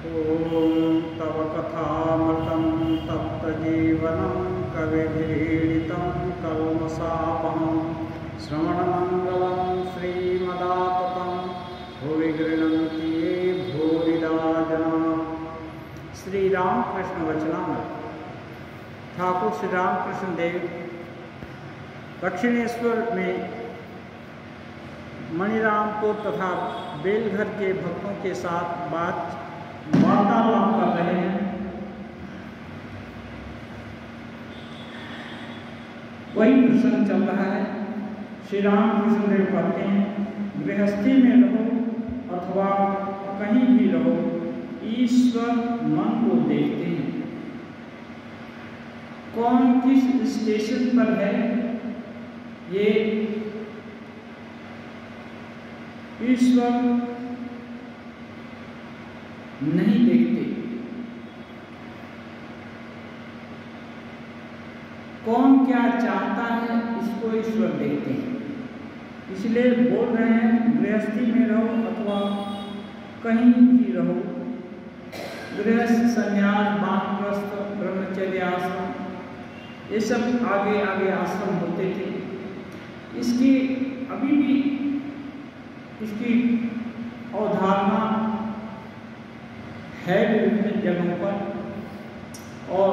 ॐ तव कथामृतं तप्तजीवनं कविभिरीडितं कल्मषापहं श्रवणमङ्गलं श्रीमदाततं भुवि गृह्णन्ति ये भूरिदा जनाः। श्री रामकृष्ण वचनामृत। ठाकुर श्री रामकृष्ण देव दक्षिणेश्वर में मणिरामपुर तथा बेलघर के भक्तों के साथ वार्तालाप कर रहे हैं। वही प्रसंग चल रहा है। श्री रामकृष्ण देव कहते हैं, गृहस्थी में रहो अथवा कहीं भी रहो, ईश्वर मन को देखते हैं। कौन किस स्टेशन पर है ये ईश्वर नहीं देखते। कौन क्या चाहता है इसको ईश्वर देखते हैं। इसलिए बोल रहे हैं, गृहस्थी में रहो अथवा कहीं भी रहो। गृहस्थ, संन्यास, वानप्रस्थ, ब्रह्मचर्य आश्रम, ये सब आगे आगे आश्रम होते थे। इसकी अभी भी इसकी अवधारणा है विभिन्न जगहों पर, और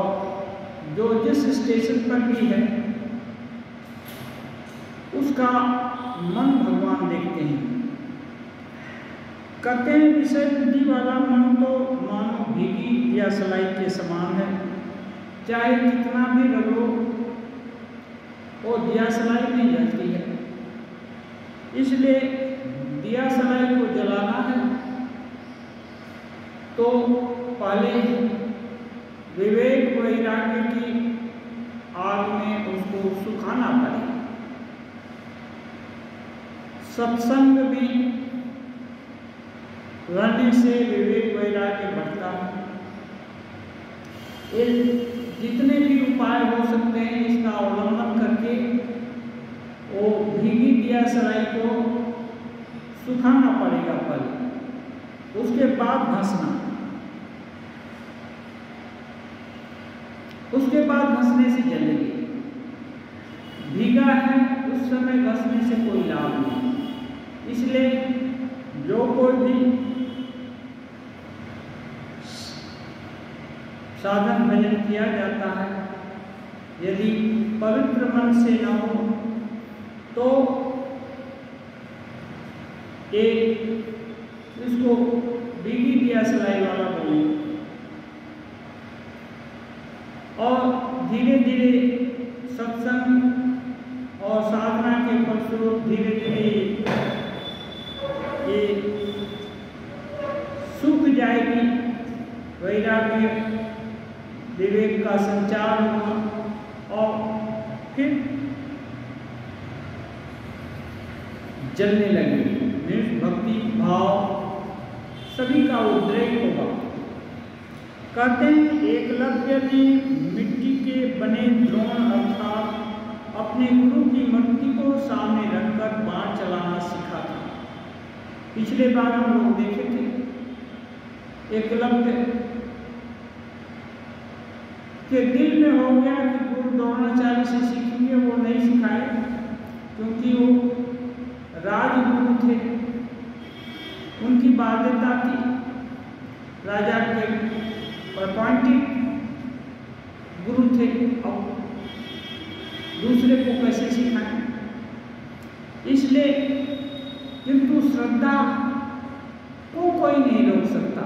जो जिस स्टेशन पर भी है उसका मन भगवान देखते हैं। कहते हैं, विषय बुद्धि वाला मन तो मानो भीगी या सलाई के समान है। चाहे कितना भी रगड़ो वो दिया सलाई नहीं जलती है। इसलिए दिया सलाई को जलाना है तो पहले विवेक वैराग्य की आग में उसको सुखाना पड़ेगा। सत्संग भी रहने से विवेक वैराग्य बढ़ता है। जितने भी उपाय हो सकते हैं इसका अवलंबन करके वो भीगी दिया सलाई को सुखाना पड़ेगा पहले, उसके बाद घसना। उसके बाद घसने से जलेगी। भीगा है उस समय घसने से कोई लाभ नहीं। इसलिए जो कोई भी साधन भजन किया जाता है, यदि पवित्र मन से न हो तो इसको भीगी दिया सलाई वाला बोले, और धीरे धीरे सत्संग और साधना के फलस्वरूप धीरे धीरे ये सूख जाएगी। वैराग्य विवेक का संचार होगा और फिर जलने लगेगी। भक्ति भाव सभी का उद्रेक होगा। कहते हैं, एकलव्य ने मिट्टी के बने द्रोण अर्थात अपने गुरु की मूर्ति को सामने रखकर बाण चलाना सीखा था। पिछले बार हम लोग देखे थे, एकलव्य के दिल में हो गया कि गुरु द्रोणाचार्य से सीखेंगे, वो नहीं सिखाए क्योंकि वो राजगुरु थे, उनकी बाध्यता थी। राजा के अपॉइंटेड गुरु थे और दूसरे को कैसे सिखाएं। इसलिए किंतु श्रद्धा को कोई नहीं रोक सकता।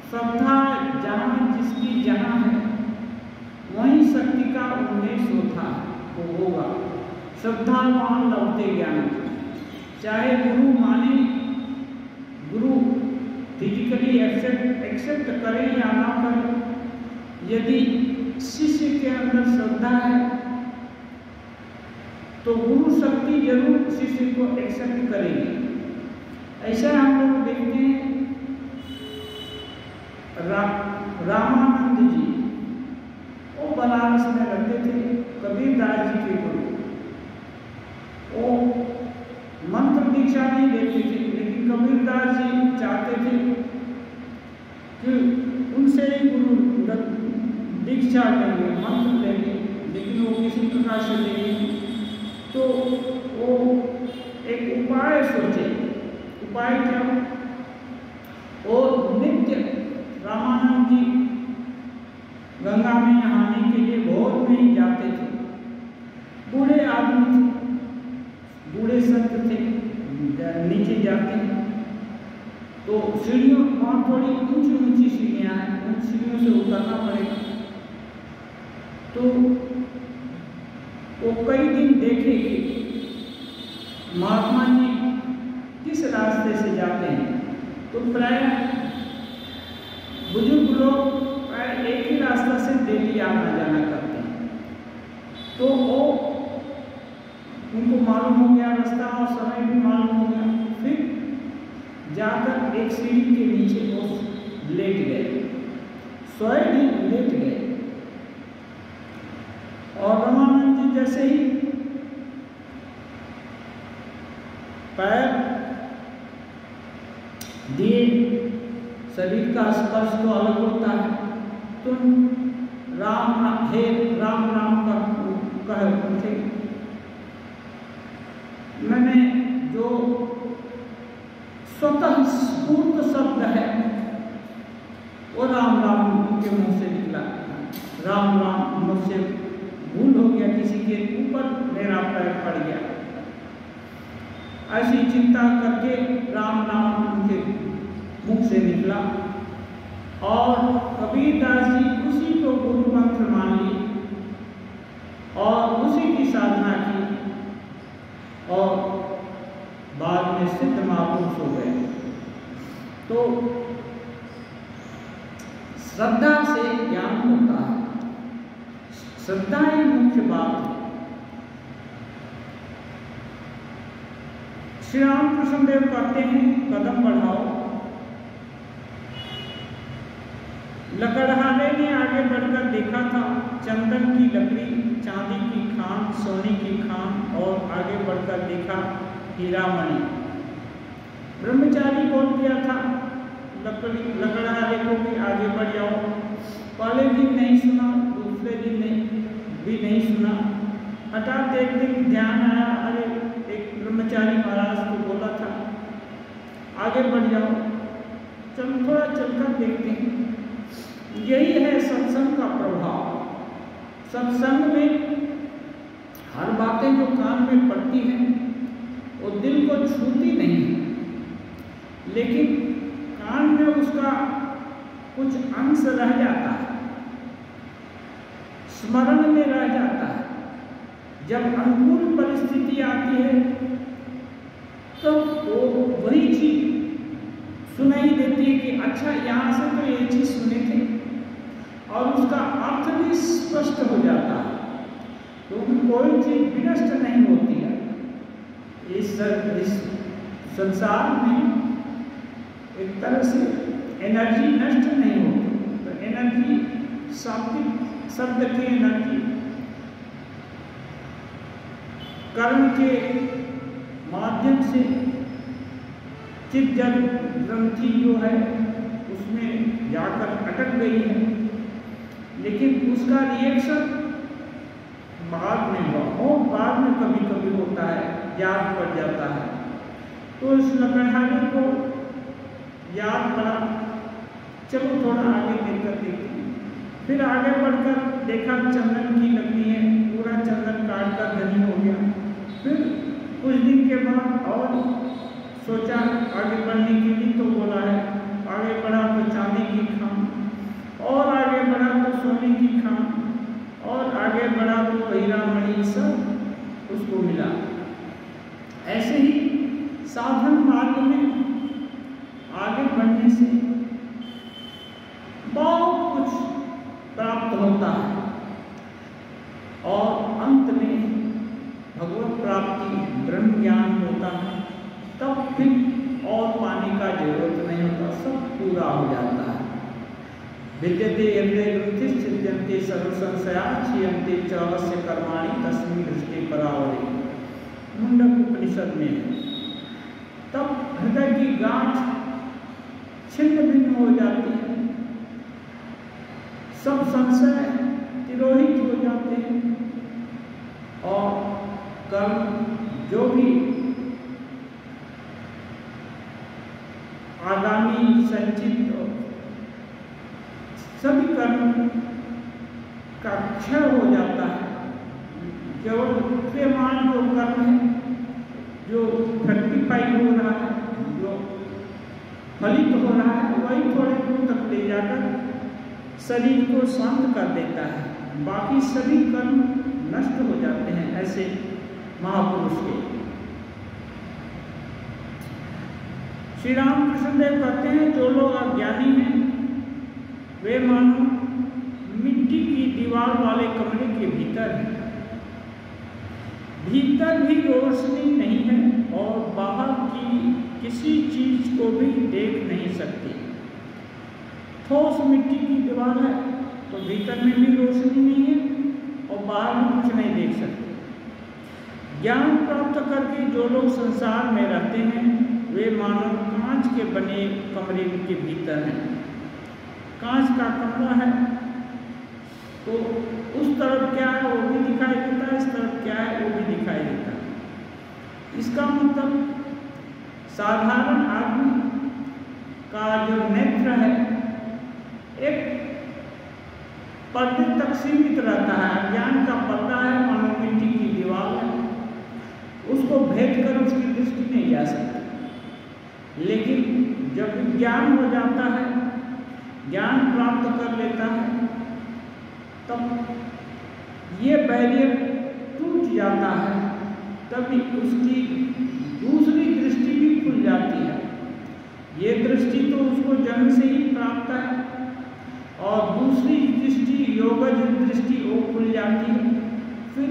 श्रद्धा जहाँ जिसकी जहाँ है वहीं शक्ति का उन्मेष होता वो होगा। श्रद्धावान लौटे ज्ञान। चाहे गुरु माने, गुरु फिजिकली एक्सेप्ट करे या ना करे, यदि शिष्य के अंदर श्रद्धा है तो गुरु शक्ति जरूर शिष्य को एक्सेप्ट करेगी। ऐसा हम लोग देखते हैं, रामानंद जी वो बनारस में रहते थे, कबीरदास जी के गुरु। वो मंत्र दीक्षा नहीं देते थे, लेकिन कबीरदास जी चाहते थे शिक्षा लेंगे, मंत्र लेंगे, लेकिन वो किसी प्रकार से लेंगे तो वो एक उपाय सोचे। उपाय क्या? वो नित्य रामानंद जी गंगा में नहाने के लिए भोर में ही जाते थे। बूढ़े आदमी थे, बूढ़े संत थे, नीचे जाते हैं तो सीढ़ियों, वहाँ थोड़ी ऊंची ऊंची सीढ़ियाँ हैं, उन सीढ़ियों से उतरना पड़ेगा। तो वो कई दिन देखे कि महात्मा जी किस रास्ते से जाते हैं, तो प्राय बुजुर्ग लोग प्राय एक ही रास्ता से डेली आना जाना करते हैं। तो वो उनको मालूम हो गया रास्ता और समय भी मालूम हो गया। फिर जाकर एक सीढ़ी के नीचे वो लेट गए, सोए नहीं, लेट गए। और रामानंद जी जैसे ही पैर दिए, शरीर का स्पर्श तो अलग होता है, तो राम हे राम राम कह उठे। मैंने जो स्वतः स्फूर्त शब्द है वो राम राम उनके मुंह से निकला। राम राम मुझसे भूल हो गया, किसी के ऊपर मेरा पैर पड़ गया, ऐसी चिंता करके राम नाम उनके मुख से निकला। और कबीरदास जी उसी को गुरु मंत्र मान लिए और उसी की साधना की और बाद में सिद्ध महापुरुष हो गए। तो श्रद्धा से ज्ञान होता है, श्रद्धा ही मुख्य बात है। श्री रामकृष्ण देव कहते हैं, कदम बढ़ाओ। लकड़हारे ने आगे बढ़कर देखा था चंदन की लकड़ी, चांदी की खान, सोने की खान, और आगे बढ़कर देखा हीरा मणि। ब्रह्मचारी बोल दिया था लकड़हारे को भी आगे बढ़ जाओ। पहले दिन नहीं सुना, दूसरे दिन भी नहीं सुना। हठात एक दिन ध्यान आया, अरे एक ब्रह्मचारी महाराज को बोला था आगे बढ़ जाओ, चल थोड़ा चलकर देखते हैं। यही है सत्संग का प्रभाव। सत्संग में हर बातें जो कान में पड़ती हैं वो दिल को छूती नहीं है, लेकिन कान में उसका कुछ अंश रह जाता है, स्मरण में रह जाता है। जब अनुकूल परिस्थिति आती है तो वो वही चीज सुनाई देती है कि अच्छा यहाँ से तो ये चीज सुने थे, और उसका अर्थ भी स्पष्ट हो जाता है। क्योंकि कोई चीज विनष्ट नहीं होती है। इस संसार में एक तरह से एनर्जी नष्ट नहीं होती। तो एनर्जी, शाब्दिक शब्द की एनर्जी, कर्म के माध्यम से चित्त ग्रंथि जो है उसमें जाकर अटक गई है, लेकिन उसका रिएक्शन बाद में, बहुत बाद में कभी कभी होता है, याद पड़ जाता है। तो इस लकड़हारे को याद पड़ा, चलो थोड़ा आगे देखकर देखते हैं। फिर आगे बढ़कर देखा चंदन की लकड़ी है, पूरा चंदन काट कर धनी हो गया। फिर कुछ दिन के बाद और सोचा आगे बढ़ने के लिए, तो बोला है आगे बढ़ा तो चांदी की खान, और आगे बढ़ा तो सोने की खान, और आगे बढ़ा तो हीरा मणि, सब उसको मिला। ऐसे ही साधन मार्ग में आगे बढ़ने से बहुत कुछ प्राप्त होता है और अंत में भगवत प्राप्ति, ब्रह्म ज्ञान होता है। तब फिर और पाने का जरूरत नहीं होता, सब पूरा हो जाता है। विद्यते यन्ते ग्रंथि सिद्ध्यन्ते सर्व संशया क्षीयन्ते चावस्य कर्माणि तस्मिन् दृष्टि परावरे, मुंडक उपनिषद में। तब हृदय की गांठ छिन्न भिन्न हो जाती है, सब संशय संचित सभी कर्म का क्षय हो जाता है। केवल क्रियमान जो कर्म है, जो फ्रक्टिफाई हो रहा है, जो फलित हो रहा है, वही थोड़े दूर तक ले जाकर शरीर को शांत कर देता है। बाकी सभी कर्म नष्ट हो जाते हैं ऐसे महापुरुष के। श्री रामकृष्ण देव कहते हैं, जो लोग अज्ञानी हैं वे मानो मिट्टी की दीवार वाले कमरे के भीतर हैं। भीतर भी रोशनी नहीं है और बाहर की किसी चीज को भी देख नहीं सकते। ठोस मिट्टी की दीवार है तो भीतर में भी रोशनी नहीं है और बाहर में कुछ नहीं देख सकते। ज्ञान प्राप्त करके जो लोग संसार में रहते हैं वे मानो कांच के बने कमरे के भीतर हैं। कांच का कमरा है तो उस तरफ क्या है वो भी दिखाई देता है, इस तरफ क्या है वो भी दिखाई देता है। इसका मतलब साधारण आदमी का जो नेत्र है एक पर्दे तक सीमित रहता है। ज्ञान का पर्दा है मानो मिट्टी की दीवार है, उसको भेद कर उसकी दृष्टि नहीं जा सकती। लेकिन जब ज्ञान हो जाता है, ज्ञान प्राप्त कर लेता है, तब ये बैरियर टूट जाता है, तभी उसकी दूसरी दृष्टि भी खुल जाती है। ये दृष्टि तो उसको जन्म से ही प्राप्त है और दूसरी दृष्टि योगज दृष्टि वो खुल जाती है। फिर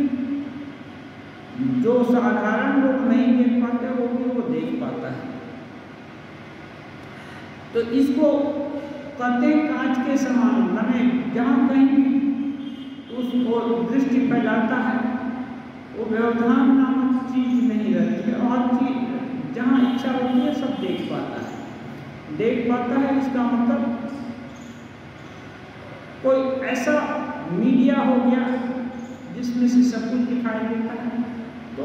जो साधारण लोग नहीं देख पाते वो भी वो देख पाता है। तो इसको कहते कांच के समान, माने जहाँ कहीं भी उसको दृष्टि फैलाता है वो व्यवधान नामक चीज नहीं रहती है और चीज जहाँ इच्छा होती है सब देख पाता है। देख पाता है इसका मतलब कोई ऐसा मीडिया हो गया जिसमें से सब कुछ दिखाई देता है। तो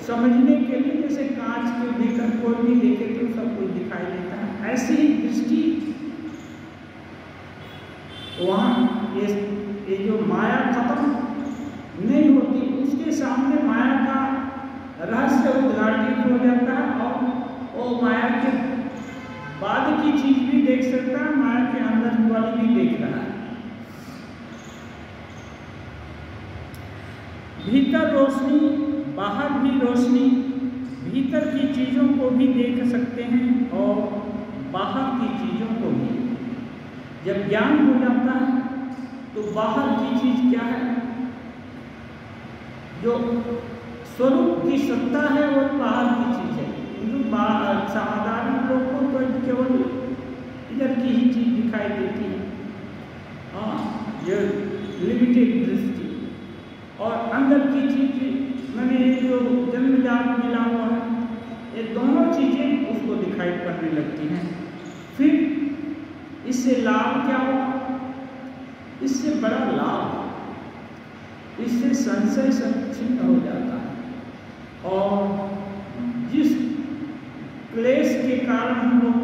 समझने के लिए जैसे कांच के भीतर कोई भी देखे तो सब कुछ दिखाई देता है, ऐसी ही दृष्टि वहाँ ये जो माया खत्म नहीं होती, उसके सामने माया का रहस्य उद्घाटित हो जाता है और वो माया के बाद की चीज भी देख सकता है, माया के अंदर वाली भी देख रहा है। भीतर रोशनी बाहर भी रोशनी, भीतर की चीजों को भी देख सकते हैं और बाहर की चीजों को भी। जब ज्ञान हो जाता है तो बाहर की चीज क्या है, जो स्वरूप की सत्ता है वो बाहर की चीज है। साधारण लोग को तो केवल इधर की ही चीज दिखाई देती है, हाँ, ये लिमिटेड दृष्टि, और अंदर की चीज मैंने ये जो जन्मजात मिला हुआ है ये दोनों चीजें उसको दिखाई पड़ने लगती हैं। फिर इससे लाभ क्या होगा, इससे बड़ा लाभ, इससे संशय संचिन्न हो जाता है और जिस क्लेश के कारण हम लोग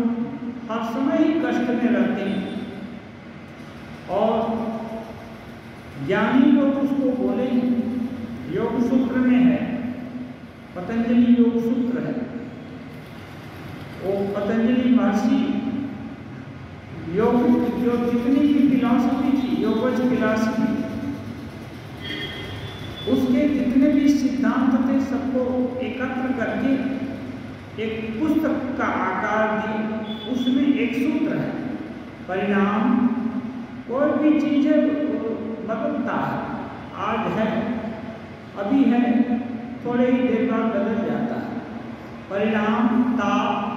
हर समय ही कष्ट में रहते हैं और ज्ञानी लोग उसको बोले, योग सूत्र में है, पतंजलि योग सूत्र है, वो पतंजलि महर्षि योग जो जितनी भी फिलॉसफी थी, योगज फिलॉसफी, उसके जितने भी सिद्धांत थे सबको एकत्र करके एक पुस्तक का आकार दी। उसमें एक सूत्र है, परिणाम कोई भी चीज है बदलता है, आज है अभी है थोड़े ही देर बाद बदल जाता है। परिणाम ताप,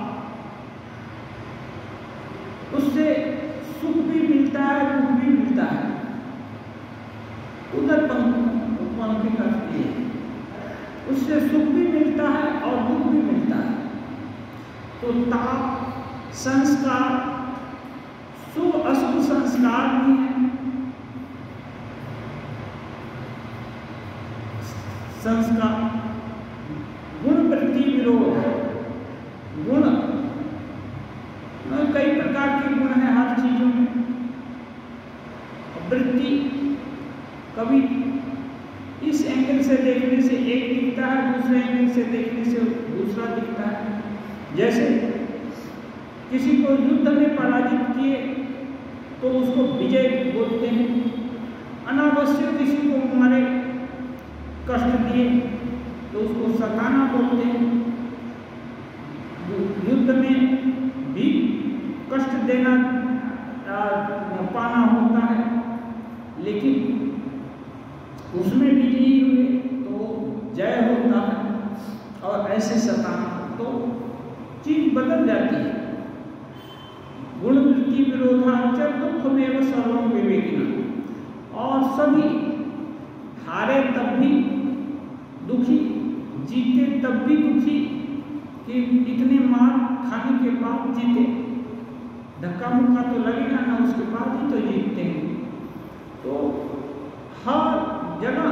उससे सुख भी मिलता है दुख भी मिलता है। उधर पंक्ति करती है, उससे सुख भी मिलता है और दुख भी मिलता है। तो ताप संस्कार, शुभ अशुभ संस्कार भी है, संस्कार गुण वृत्ति विरोध, गुण कई प्रकार कभी इस एंगल से देखने से एक दिखता है, दूसरे एंगल से देखने से दूसरा दिखता है। जैसे किसी को युद्ध में पराजित किए तो उसको विजय बोलते हैं, अनावश्यक किसी को मारे कष्ट दिए तो उसको सताना बोलते हैं। युद्ध में भी कष्ट देना पाना होता है, लेकिन उसमें विजयी हुए तो जय होता है, और ऐसे सताना तो चीज बदल जाती है। गुण वृत्ति विरोधाचर दुःखमेव सर्वं विवेकिना। और सभी हारे तब भी दुखी, जीते तब भी दुखी कि इतने मार खाने के बाद जीते, धक्का मुक्का तो लगेगा ना, उसके बाद ही तो जीतते हैं। तो हर जगह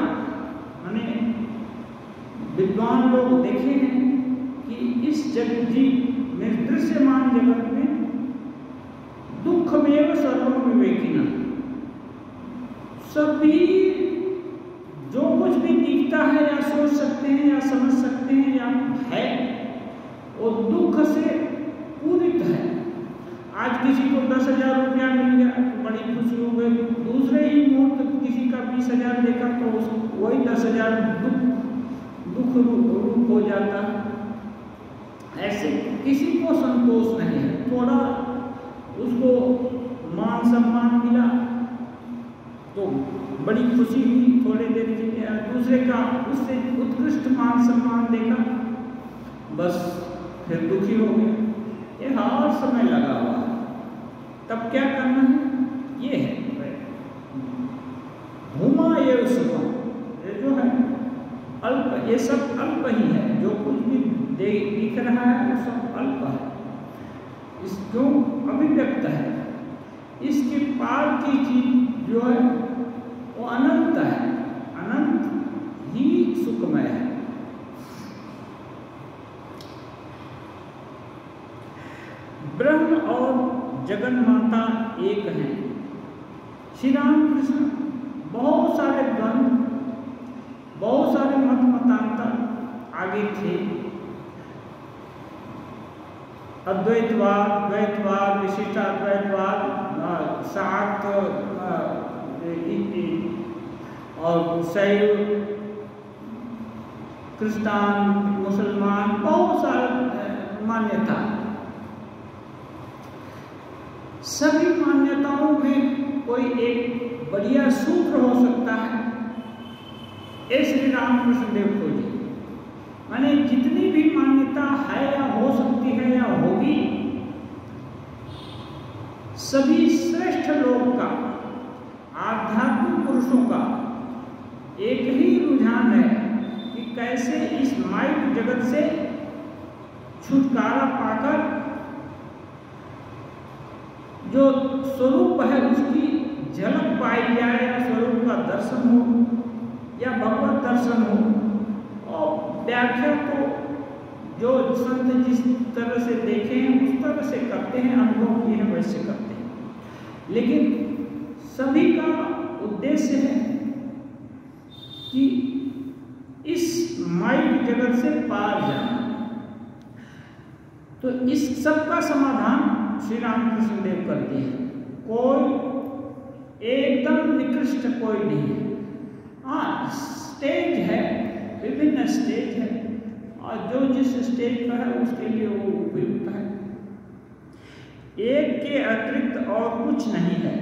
मैंने विद्वान लोग देखे हैं कि इस जगत जी में, दृश्यमान जगत में दुःखमेव सर्वं विवेकिना, सभी जो कुछ भी दिखता है या सोच सकते हैं या समझ सकते हैं या है, वो दुख से पूरित है। आज किसी को 10,000 रुपया मिल गया तो बड़ी खुशी हो गई, दूसरे ही मुहूर्त किसी का 20,000 देखा तो वही 10,000 दुख रूप हो जाता है। ऐसे किसी को संतोष नहीं है। थोड़ा उसको मान सम्मान मिला तो बड़ी खुशी हुई थोड़े देर के लिए, दूसरे का उससे उत्कृष्ट मान सम्मान देखा बस फिर दुखी हो गया। ये हर समय लगा हुआ है। तब क्या करना है? ये है भूमा ये सुखम, ये जो है अल्प, ये सब अल्प ही है। जो कुछ भी दिख रहा है वो सब अल्प है, इसको अभिव्यक्त है। इसके पार की चीज जो है वो अनंत है, अनंत ही सुखमय है। ब्रह्म और जगन माता एक हैं। श्री रामकृष्ण बहुत सारे द्वंद्व, बहुत सारे मत मतांतर आगे थे। अद्वैतवाद, द्वैतवाद, विशिष्टाद्वैतवाद, शाक्त और शैव, क्रिस्तान, मुसलमान, बहुत सारी मान्यता। सभी मान्यताओं में कोई एक बढ़िया सूत्र हो सकता है, ये श्री रामकृष्ण देव खोजे। माने जितनी भी मान्यता है या हो सकती है या होगी, सभी श्रेष्ठ लोग का, आध्यात्मिक पुरुषों का एक ही रुझान है कि कैसे इस माइक जगत से छुटकारा पाकर जो स्वरूप है उसकी झलक पाई जाए, या स्वरूप का दर्शन हो या भगवत दर्शन हो। और व्याख्या तो जो संत जिस तरह से देखे हैं उस तरह से करते हैं, अनुभव किए हैं वैसे करते हैं। लेकिन सभी का उद्देश्य है कि इस माइक जगत से पार जाना। तो इस सब का समाधान श्री रामकृष्ण देव करते हैं। कोई एकदम निकृष्ट कोई नहीं है। हाँ, स्टेज है, विभिन्न स्टेज है, और जो जिस स्टेज पर है उसके लिए वो उपयुक्त है। एक के अतिरिक्त और कुछ नहीं है,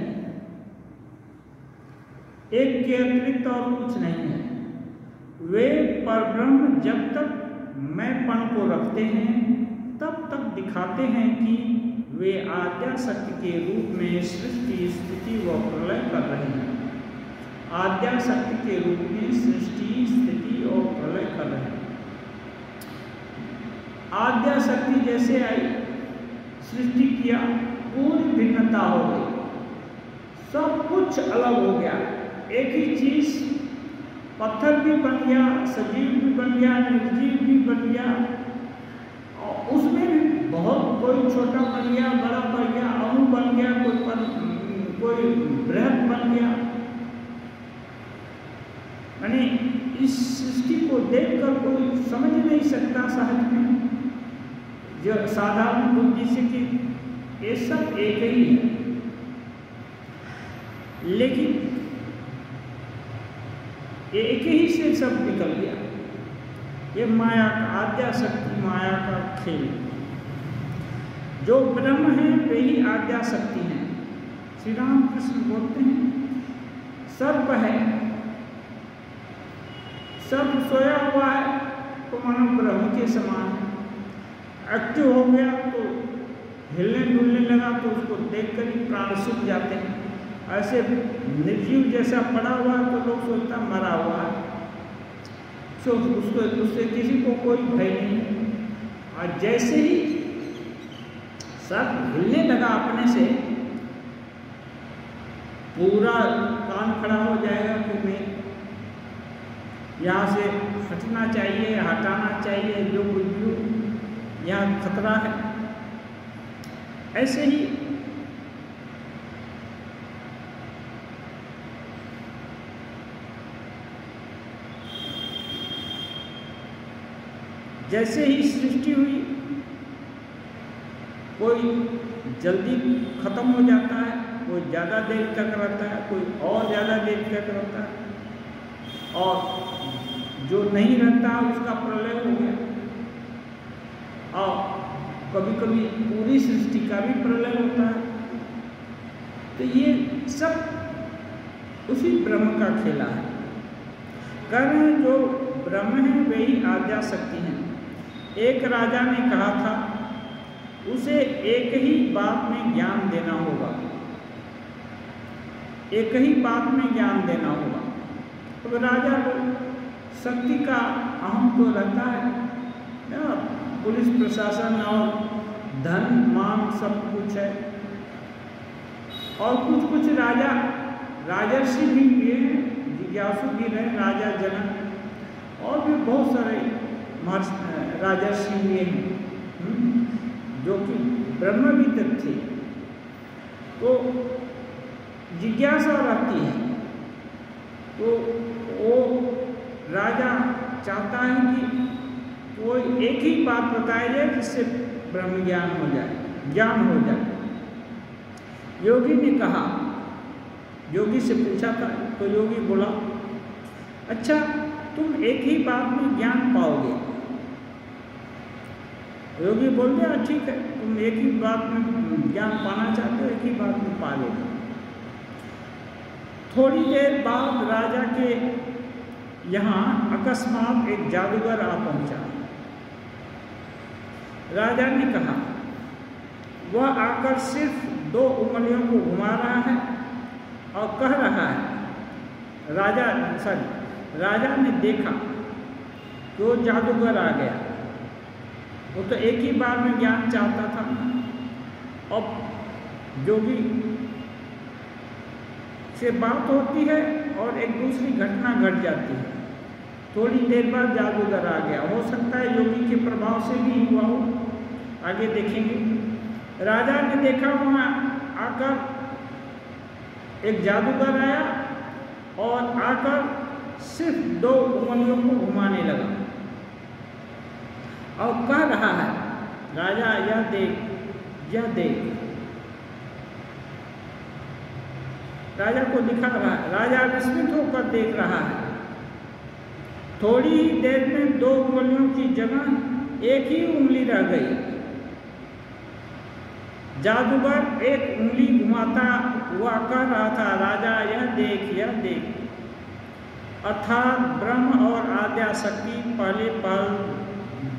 एक के अतिरिक्त और कुछ नहीं है। वे परब्रह्म जब तक मैंपन को रखते हैं तब तक दिखाते हैं कि वे आद्या शक्ति के रूप में सृष्टि, स्थिति व प्रलय कर रहे हैं। आद्या शक्ति के रूप में सृष्टि, स्थिति और प्रलय कर रहे हैं। आद्या शक्ति जैसे आई, सृष्टि किया, पूरी भिन्नता हो गई, सब कुछ अलग हो गया। एक ही चीज, पत्थर भी बन गया, सजीव भी बन गया, निर्जीव भी बन गया, और उसमें भी बहुत, कोई छोटा बन गया, बड़ा बन गया, अणु बन गया, कोई बृहद बन गया। यानी इस सृष्टि को देखकर कोई समझ नहीं सकता सहज में, जो साधारण बुद्धि से, कि ये सब एक ही है। लेकिन एक ही से सब निकल गया। ये माया का, आद्या शक्ति माया का खेल। जो ब्रह्म है वही आद्या शक्ति है। श्री राम कृष्ण बोलते हैं सर्प है, सर्प सोया हुआ है तो मानो ब्रह्म के समान है। एक्टिव हो गया तो हिलने डुलने लगा तो उसको देखकर ही प्राण सूख जाते हैं। ऐसे निर्जीव जैसा पड़ा हुआ तो लोग सोचता मरा हुआ है, तो उससे किसी को कोई भय नहीं। और जैसे ही सब हिलने लगा अपने से, पूरा कान खड़ा हो जाएगा कि मैं यहाँ से हटना चाहिए, हटाना चाहिए, जो कुछ भी यहाँ खतरा है। ऐसे ही जैसे ही सृष्टि हुई, कोई जल्दी खत्म हो जाता है, कोई ज़्यादा देर तक रहता है, कोई और ज़्यादा देर तक रहता है, और जो नहीं रहता उसका प्रलय हो गया। और कभी कभी पूरी सृष्टि का भी प्रलय होता है। तो ये सब उसी ब्रह्म का खेला है। कारण जो ब्रह्म है वही आद्या शक्ति है। एक राजा ने कहा था उसे एक ही बात में ज्ञान देना होगा, एक ही बात में ज्ञान देना होगा। तो राजा को शक्ति का अहम तो रहता है ना, पुलिस प्रशासन और धन मान सब कुछ है। और कुछ कुछ राजा राजर्षि भी हुए हैं, जिज्ञासु भी रहे, राजा जनक, और भी बहुत सारे राजर्षि हुए हैं जो कि ब्रह्मविद थे। तो जिज्ञासा रहती है, तो वो राजा चाहता है कि कोई एक ही बात बताई जाए जिससे ब्रह्म ज्ञान हो जाए, ज्ञान हो जाए। योगी ने कहा, योगी से पूछा था तो योगी बोला अच्छा तुम एक ही बात में ज्ञान पाओगे। योगी बोल दिया ठीक है, तुम एक ही बात में ज्ञान पाना चाहते हो, एक ही बात में पा लोगे। थोड़ी देर बाद राजा के यहाँ अकस्मात एक जादूगर आ पहुंचा। राजा ने कहा, वह आकर सिर्फ 2 उंगलियों को घुमा रहा है और कह रहा है, राजा ने देखा कि वो जादूगर आ गया। वो तो एक ही बार में ज्ञान चाहता था। अब जोगी से बात होती है और एक दूसरी घटना घट जाती है। थोड़ी देर बाद जादूगर आ गया। हो सकता है योगी के प्रभाव से भी हुआ हो, आगे देखेंगे। राजा ने देखा वहाँ आकर एक जादूगर आया और आकर सिर्फ 2 उंगलियों को घुमाने लगा और कह रहा है, राजा यह देख, यह देख। राजा को दिखा रहा है। राजा विस्मित होकर देख रहा है। थोड़ी ही देर में 2 उंगलियों की जगह एक ही उंगली रह गई। जादूगर एक उंगली घुमाता हुआ कह रहा था, राजा यह देख, यह देख। अर्थात ब्रह्म और आद्या शक्ति पहले पल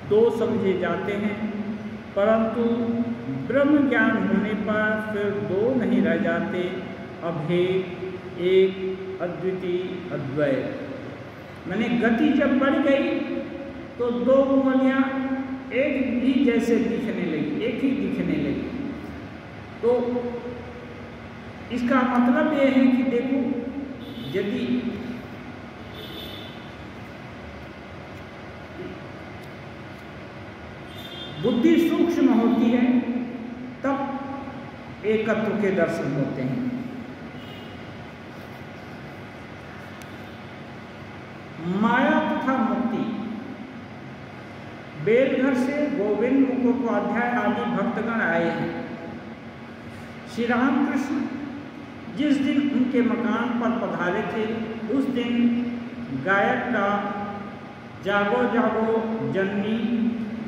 2 समझे जाते हैं, परंतु ब्रह्म ज्ञान होने पर फिर 2 नहीं रह जाते, अभेद, एक, अद्वितीय, अद्वैत। मैंने गति जब बढ़ गई तो 2 उंगलियां एक ही जैसे दिखने लगी, एक ही दिखने लगी। तो इसका मतलब यह है कि देखो, यदि बुद्धि सूक्ष्म होती है तब एकत्व के दर्शन होते हैं। माया तथा मुक्ति। बेलघर से गोविंद मुखोपाध्याय आदि भक्तगण आए हैं। श्री रामकृष्ण जिस दिन उनके मकान पर पधारे थे उस दिन गायक का जागो जागो जननी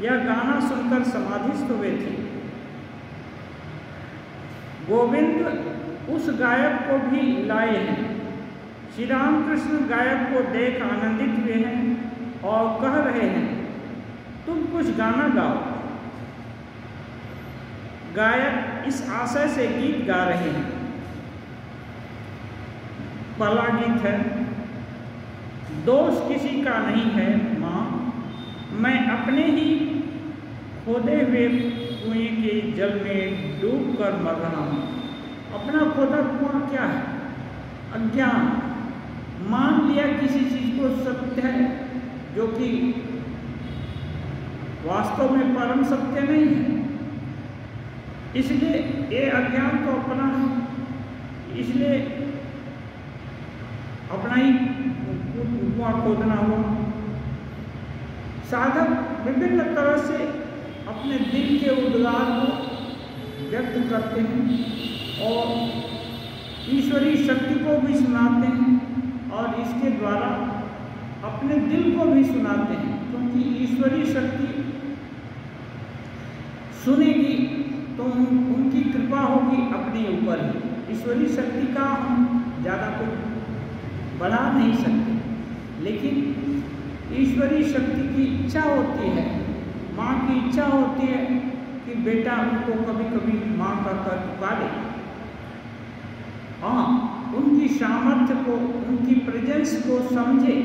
यह गाना सुनकर समाधिस्थ हुए थे। गोविंद उस गायक को भी लाए हैं। श्री रामकृष्ण गायक को देख आनंदित हुए हैं और कह रहे हैं, तुम कुछ गाना गाओ। गायक इस आशय से गीत गा रहे हैं। पहला गीत है, दोष किसी का नहीं है माँ, मैं अपने ही खोदे हुए कुएं के जल में डूब कर मर रहा हूँ। अपना खोदा कुआं क्या है? अज्ञान। मान लिया किसी चीज को सत्य है जो कि वास्तव में परम सत्य नहीं है, इसलिए ये अज्ञान तो अपना है, इसलिए अपना ही कुआं खोदना हुआ। साधक विभिन्न तरह से अपने दिल के उद्गार को व्यक्त करते हैं और ईश्वरीय शक्ति को भी सुनाते हैं और इसके द्वारा अपने दिल को भी सुनाते हैं, क्योंकि ईश्वरीय शक्ति सुनेगी तो उनकी कृपा होगी अपने ऊपर ही। ईश्वरीय शक्ति का हम ज़्यादा कुछ बढ़ा नहीं सकते, लेकिन ईश्वरीय शक्ति की इच्छा होती है, माँ की इच्छा होती है कि बेटा उनको कभी कभी माँ का कर पुकारे। हाँ, उनकी सामर्थ्य को, उनकी प्रेजेंस को समझे,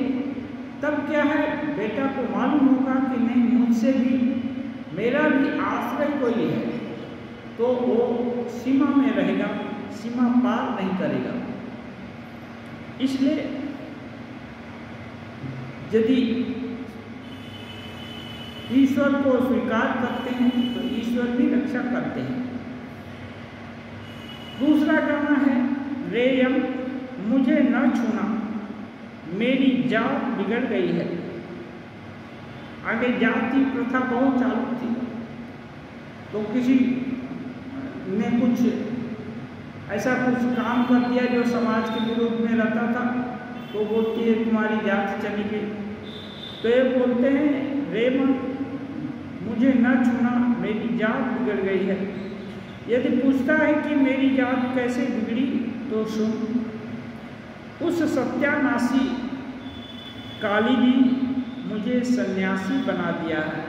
तब क्या है, बेटा को मालूम होगा कि नहीं, मुझसे भी, मेरा भी आश्रय कोई है, तो वो सीमा में रहेगा, सीमा पार नहीं करेगा। इसलिए यदि ईश्वर को स्वीकार करते हैं तो ईश्वर भी रक्षा करते हैं। दूसरा गाना है, रेयम मुझे न छूना, मेरी जात बिगड़ गई है। आगे जाति प्रथा बहुत चालू थी, तो किसी ने कुछ ऐसा कुछ काम कर दिया जो समाज के विरोध में रहता था, तो बोलती है तुम्हारी जात चली गई। तो ये बोलते हैं, रेयम मुझे न छूना, मेरी जात बिगड़ गई है। यदि पूछता है कि मेरी जात कैसे बिगड़ी, तो सुन, उस सत्यानाशी काली ने मुझे सन्यासी बना दिया है।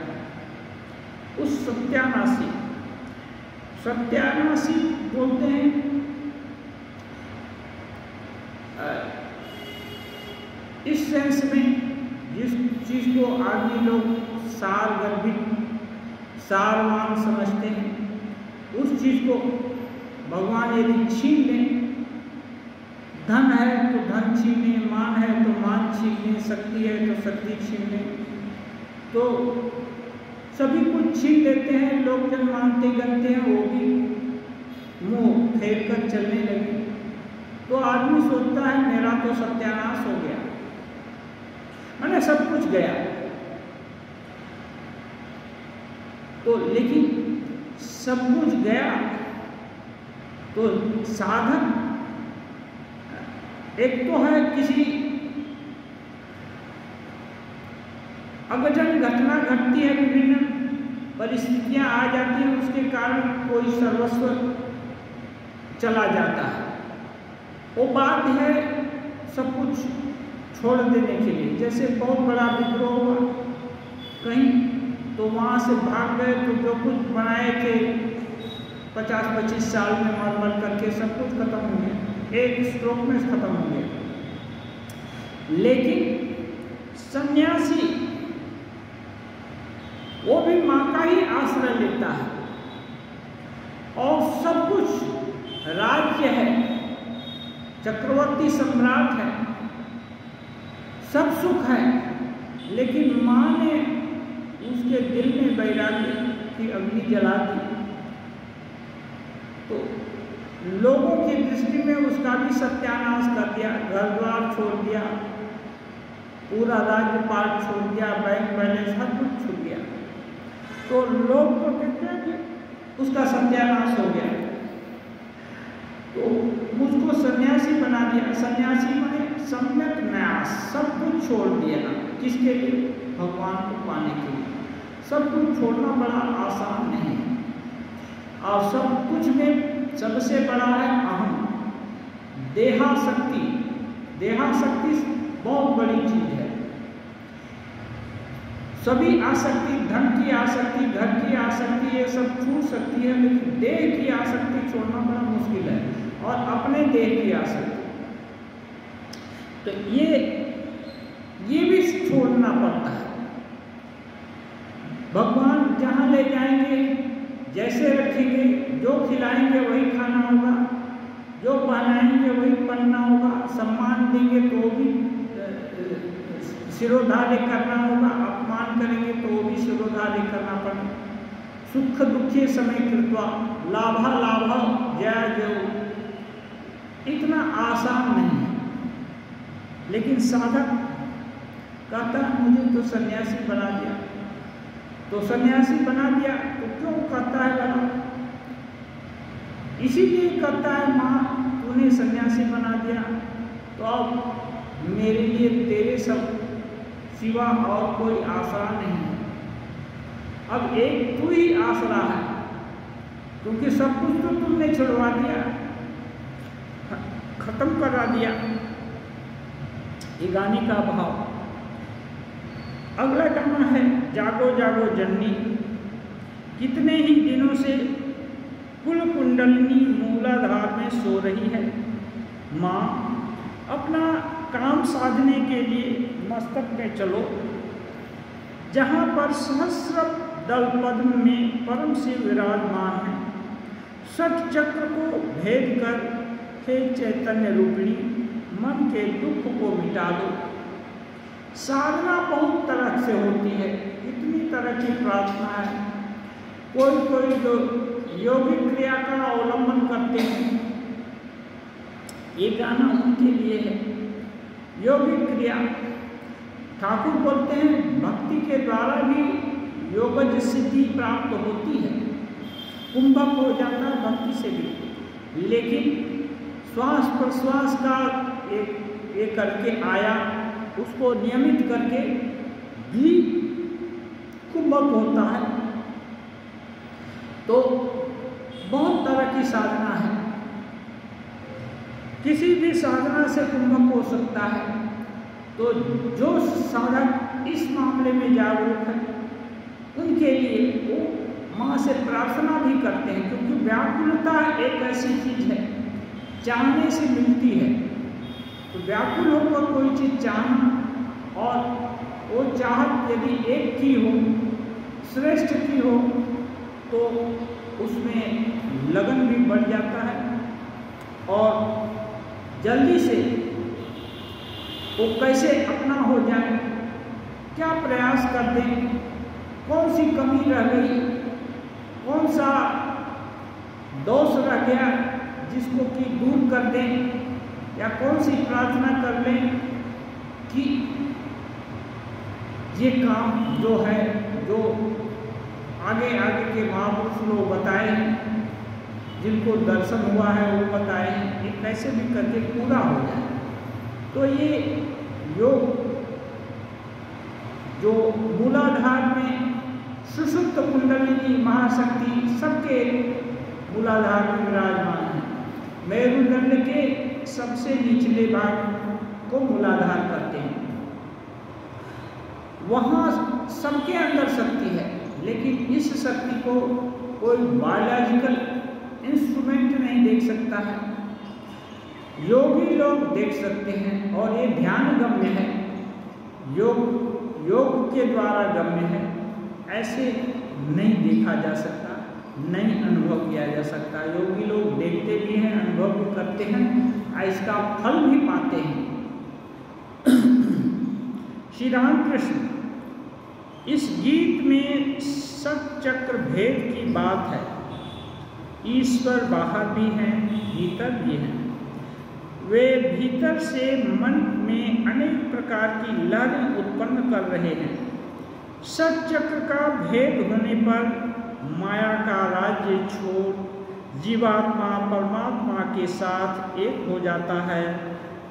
उस सत्यानाशी, सत्यानाशी बोलते हैं इस सेंस में जिस चीज को आदमी लोग सार गर्भित, सारवान समझते हैं, उस चीज को भगवान यदि छीन लें, धन है तो धन छीन लें, मान है तो मान छीन लें, शक्ति है तो शक्ति छीन लें, तो सभी कुछ छीन लेते हैं। लोग जब मानते गनते हैं वो भी मुंह फेर कर चलने लगे, तो आदमी सोचता है मेरा तो सत्यानाश हो गया, मैंने सब कुछ गया। तो लेकिन सब कुछ गया तो साधन एक तो है, किसी अगजन घटना घटती है, विभिन्न परिस्थितियां आ जाती हैं, उसके कारण कोई सर्वस्व चला जाता है, वो बात है सब कुछ छोड़ देने के लिए। जैसे बहुत बड़ा विद्रोह हुआ कहीं, तो वहाँ से भाग गए, तो जो कुछ बनाए थे 50-25 साल में मर मर करके सब कुछ खत्म हो गया, एक स्ट्रोक में खत्म हो गया। लेकिन सन्यासी वो भी माँ का ही आश्रय लेता है और सब कुछ राज्य है, चक्रवर्ती सम्राट है, सब सुख है, लेकिन माँ ने उसके दिल में वैराग्य की अग्नि जला दी, तो लोगों की दृष्टि में उसका भी सत्यानाश कर दिया, घर द्वार छोड़ दिया, पूरा राज्यपाल छोड़ दिया, बैंक बैलेंस हर कुछ छूट गया, तो लोग तो कहते हैं कि उसका सत्यानाश हो गया। तो मुझको सन्यासी बना दिया। सन्यासी माने सम्यक न्यास, सब कुछ छोड़ दिया। किसके लिए? भगवान को पाने के लिए। सब कुछ छोड़ना बड़ा आसान नहीं है, और सब कुछ में सबसे बड़ा है अहम, देहासक्ति। देहासक्ति बहुत बड़ी चीज है। सभी आसक्ति, धन की आसक्ति, घर की आसक्ति, ये सब छूट सकती है, लेकिन देह की आसक्ति छोड़ना बड़ा मुश्किल है, और अपने देह की आसक्ति तो ये भी छोड़ना पड़ता है। भगवान जहाँ ले जाएंगे, जैसे रखेंगे, जो खिलाएंगे वही खाना होगा, जो पहनाएंगे वही पहनना होगा, सम्मान देंगे तो भी सिरोधार्य करना होगा, अपमान करेंगे तो भी सिरोधार्य करना पड़ेगा। सुख दुखे समय कृत्वा लाभा लाभा जय जय, इतना आसान नहीं है। लेकिन साधक कहता मुझे तो सन्यासी बना दिया, तो सन्यासी बना दिया तो क्यों कहता है बना? इसीलिए कहता है माँ तूने सन्यासी बना दिया, तो अब मेरे लिए तेरे सब सिवा और कोई आसरा नहीं है। अब एक तू ही आसरा है, क्योंकि सब कुछ तो तुमने छुड़वा दिया, खत्म करा दिया। ये गाने का भाव। अगला गाना है जागो जागो जननी, कितने ही दिनों से कुल कुंडलिनी मूलाधार में सो रही है। माँ अपना काम साधने के लिए मस्तक में चलो, जहाँ पर सहस्र दल पद्म में परम शिव विराजमान है। षट चक्र को भेद कर हे चैतन्य रूपिणी मन के दुख को मिटा दो। साधना बहुत तरह से होती है, इतनी तरह की प्रार्थना है। कोई जो योगिक क्रिया का अवलंबन करते हैं, ये गाना उनके लिए है। योगिक क्रिया, ठाकुर बोलते हैं भक्ति के द्वारा भी योगज सिद्धि प्राप्त होती है, कुंभक हो जाता है भक्ति से भी। लेकिन श्वास प्रश्वास का एक करके आया, उसको नियमित करके भी कुंभक होता है। तो बहुत तरह की साधना है, किसी भी साधना से कुंभक हो सकता है। तो जो साधक इस मामले में जागरूक है, उनके लिए वो माँ से प्रार्थना भी करते हैं, क्योंकि व्याकुलता एक ऐसी चीज है चाहने से मिलती है। तो व्याकुल होकर कोई चीज चाहना, और वो चाहत यदि एक की हो, श्रेष्ठ की हो, तो उसमें लगन भी बढ़ जाता है, और जल्दी से वो कैसे अपना हो जाए, क्या प्रयास कर दें, कौन सी कमी रह गई, कौन सा दोष रह गया जिसको कि दूर कर दें, या कौन सी प्रार्थना कर लें कि ये काम जो है, जो आगे के महापुरुष लोग बताए, जिनको दर्शन हुआ है वो बताए, ये कैसे भी करके पूरा हो जाए। तो ये योग जो मूलाधार में सुषुप्त कुंडलिनी महाशक्ति सबके मूलाधार में विराजमान है। मेरुदंड के सबसे निचले भाग को मूलाधार करते हैं, वहाँ सबके अंदर शक्ति है, लेकिन इस शक्ति को कोई बायोलॉजिकल इंस्ट्रूमेंट नहीं देख सकता है, योगी लोग देख सकते हैं, और ये ध्यान गम्य है, योग के द्वारा गम्य है। ऐसे नहीं देखा जा सकता, नहीं अनुभव किया जा सकता। योगी लोग देखते भी हैं, अनुभव भी करते हैं, इसका फल भी पाते हैं। श्री रामकृष्ण इस गीत में सचक्र भेद की बात है। ईश्वर बाहर भी हैं, भीतर भी हैं। वे भीतर से मन में अनेक प्रकार की लहरें उत्पन्न कर रहे हैं। षटचक्र का भेद होने पर माया का राज्य छोड़ जीवात्मा परमात्मा के साथ एक हो जाता है।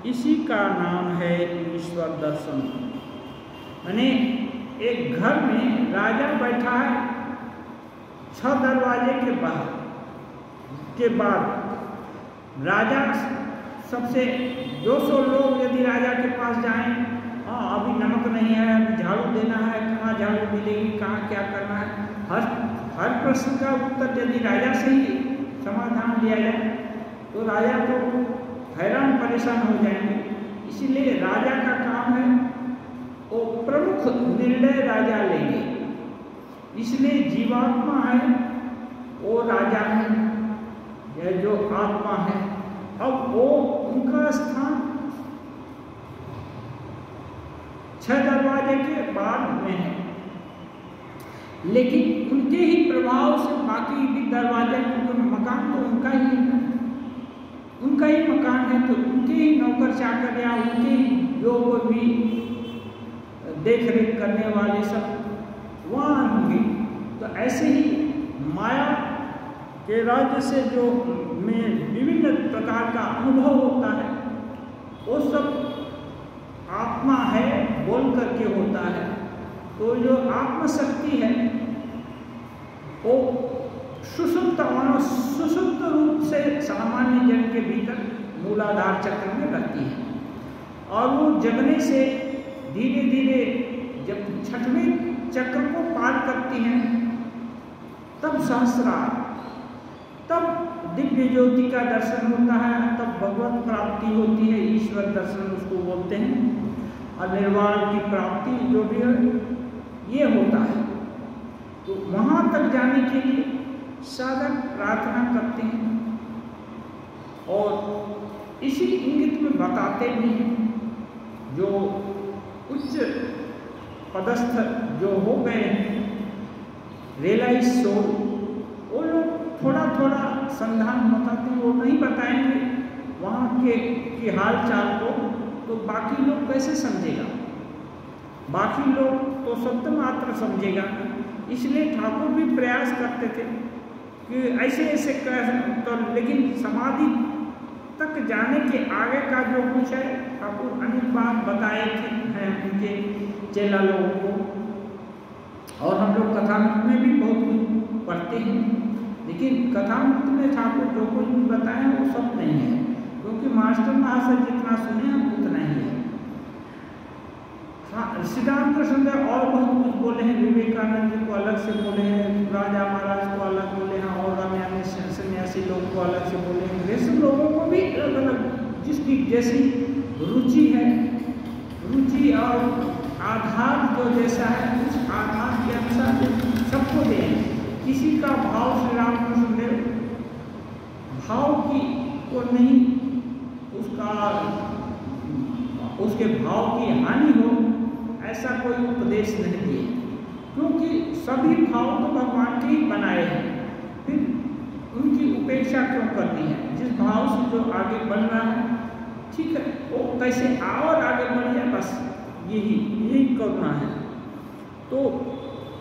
इसी का नाम है ईश्वर दर्शन। यानी एक घर में राजा बैठा है, 6 दरवाजे के बाद राजा सबसे 200 लोग यदि राजा के पास जाएं, अभी नमक नहीं है, अभी झाड़ू देना है, कहाँ झाड़ू मिलेगी, कहाँ क्या करना है, हर प्रश्न का उत्तर यदि राजा से ही समाधान दिया जाए तो राजा तो हैरान परेशान हो जाएंगे। इसीलिए राजा का काम है वो प्रमुख निर्णय राजा लेंगे। इसलिए जीवात्मा है वो राजा है, यह जो आत्मा है, अब वो उनका स्थान 6 दरवाजे के बाद में है, लेकिन उनके ही प्रभाव से बाकी भी दरवाजे, क्योंकि मकान तो उनका ही है, उनका ही मकान है, तो उनके ही नौकर चाकर या उनके ही जो भी देख रेख करने वाले सब वहाँ होंगे। तो ऐसे ही माया के राज्य से जो में विभिन्न प्रकार का अनुभव होता है वो सब आत्मा है बोल करके होता है। तो जो आत्मशक्ति है वो सुषुप्त रूप से सामान्य जन के भीतर मूलाधार चक्र में रहती है और वो जगने से धीरे धीरे जब 6वें चक्र को पार करती हैं तब सहस्रार, तब दिव्य ज्योति का दर्शन होता है, तब भगवत प्राप्ति होती है, ईश्वर दर्शन उसको बोलते हैं, और निर्वाण की प्राप्ति जो भी है ये होता है। तो वहाँ तक जाने के लिए साधक प्रार्थना करते हैं और इसी इंगित में बताते भी हैं जो उच्च पदस्थ जो हो गए हैं रियलाइज सोल, वो लोग थोड़ा थोड़ा संधान बताते हैं, वो नहीं बताएंगे वहाँ के हाल चाल को, तो बाकी लोग कैसे समझेगा, बाकी लोग तो शब्द मात्र समझेगा। इसलिए ठाकुर भी प्रयास करते थे कि ऐसे ऐसे कर, तो लेकिन समाधि तक जाने के आगे का जो कुछ है ठाकुर अनेक बार बताए थे हैं उनके चेला लोगों को, और हम लोग कथामृत में भी बहुत कुछ पढ़ते हैं, लेकिन कथामृत में ठाकुर जो कुछ भी बताए वो सब नहीं है, क्योंकि मास्टर महाशय जितना सुने हम उतना ही है। हाँ, श्री राम कृष्ण देव और बहुत कुछ बोले हैं, विवेकानंद जी को अलग से बोले हैं, राजा महाराज को अलग बोले हैं, और अन्य सन्यासी लोग को अलग से बोले हैं। वैसे लोगों को भी अलग अलग जिसकी जैसी रुचि है, रुचि और आधार जो जैसा है उस आधार के अनुसार सबको दें। किसी का भाव श्री राम कृष्ण देव भाव की को नहीं, उसके भाव की हानि हो ऐसा कोई उपदेश नहीं दिए, क्योंकि सभी भाव तो भगवान के ही बनाए हैं, फिर उनकी उपेक्षा क्यों करनी है। जिस भाव से जो आगे बढ़ रहा है ठीक है, वो कैसे और आगे बढ़ जाए, बस यही करना है। तो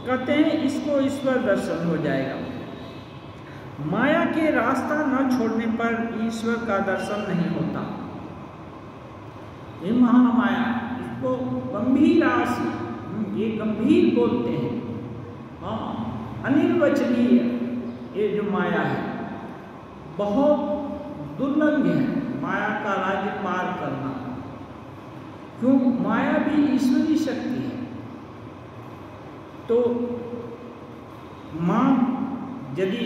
कहते हैं इसको ईश्वर दर्शन हो जाएगा। माया के रास्ता न छोड़ने पर ईश्वर का दर्शन नहीं होता। ये महामाया, इसको गंभीर राशि, ये गंभीर बोलते हैं, हाँ, अनिर्वचनीय ये जो माया है बहुत दुर्लभ है माया का राज्य पार करना। क्यों? माया भी ईश्वरी शक्ति है। तो यदि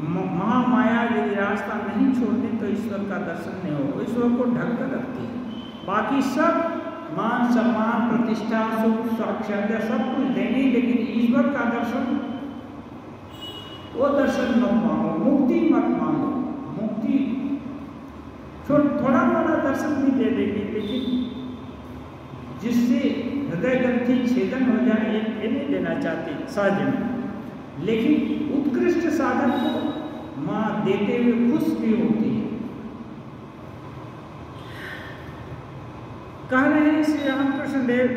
महामाया यदि रास्ता नहीं छोड़ने तो ईश्वर का दर्शन नहीं होगा, ईश्वर को ढक कर रखती है। बाकी सब मान सम्मान प्रतिष्ठा सुख साक्षात्कार सब कुछ देंगे, लेकिन ईश्वर का दर्शन वो दर्शन मत मांगो, मुक्ति मत मांगो। मुक्ति थोड़ा मोड़ा दर्शन भी दे देगी, लेकिन जिससे हृदय ग्रंथि छेदन हो जाए ये नहीं देना चाहती सहज में, लेकिन उत्कृष्ट साधन को माँ देते हुए खुश भी होती है। कह रहे हैं श्री रामकृष्ण देव,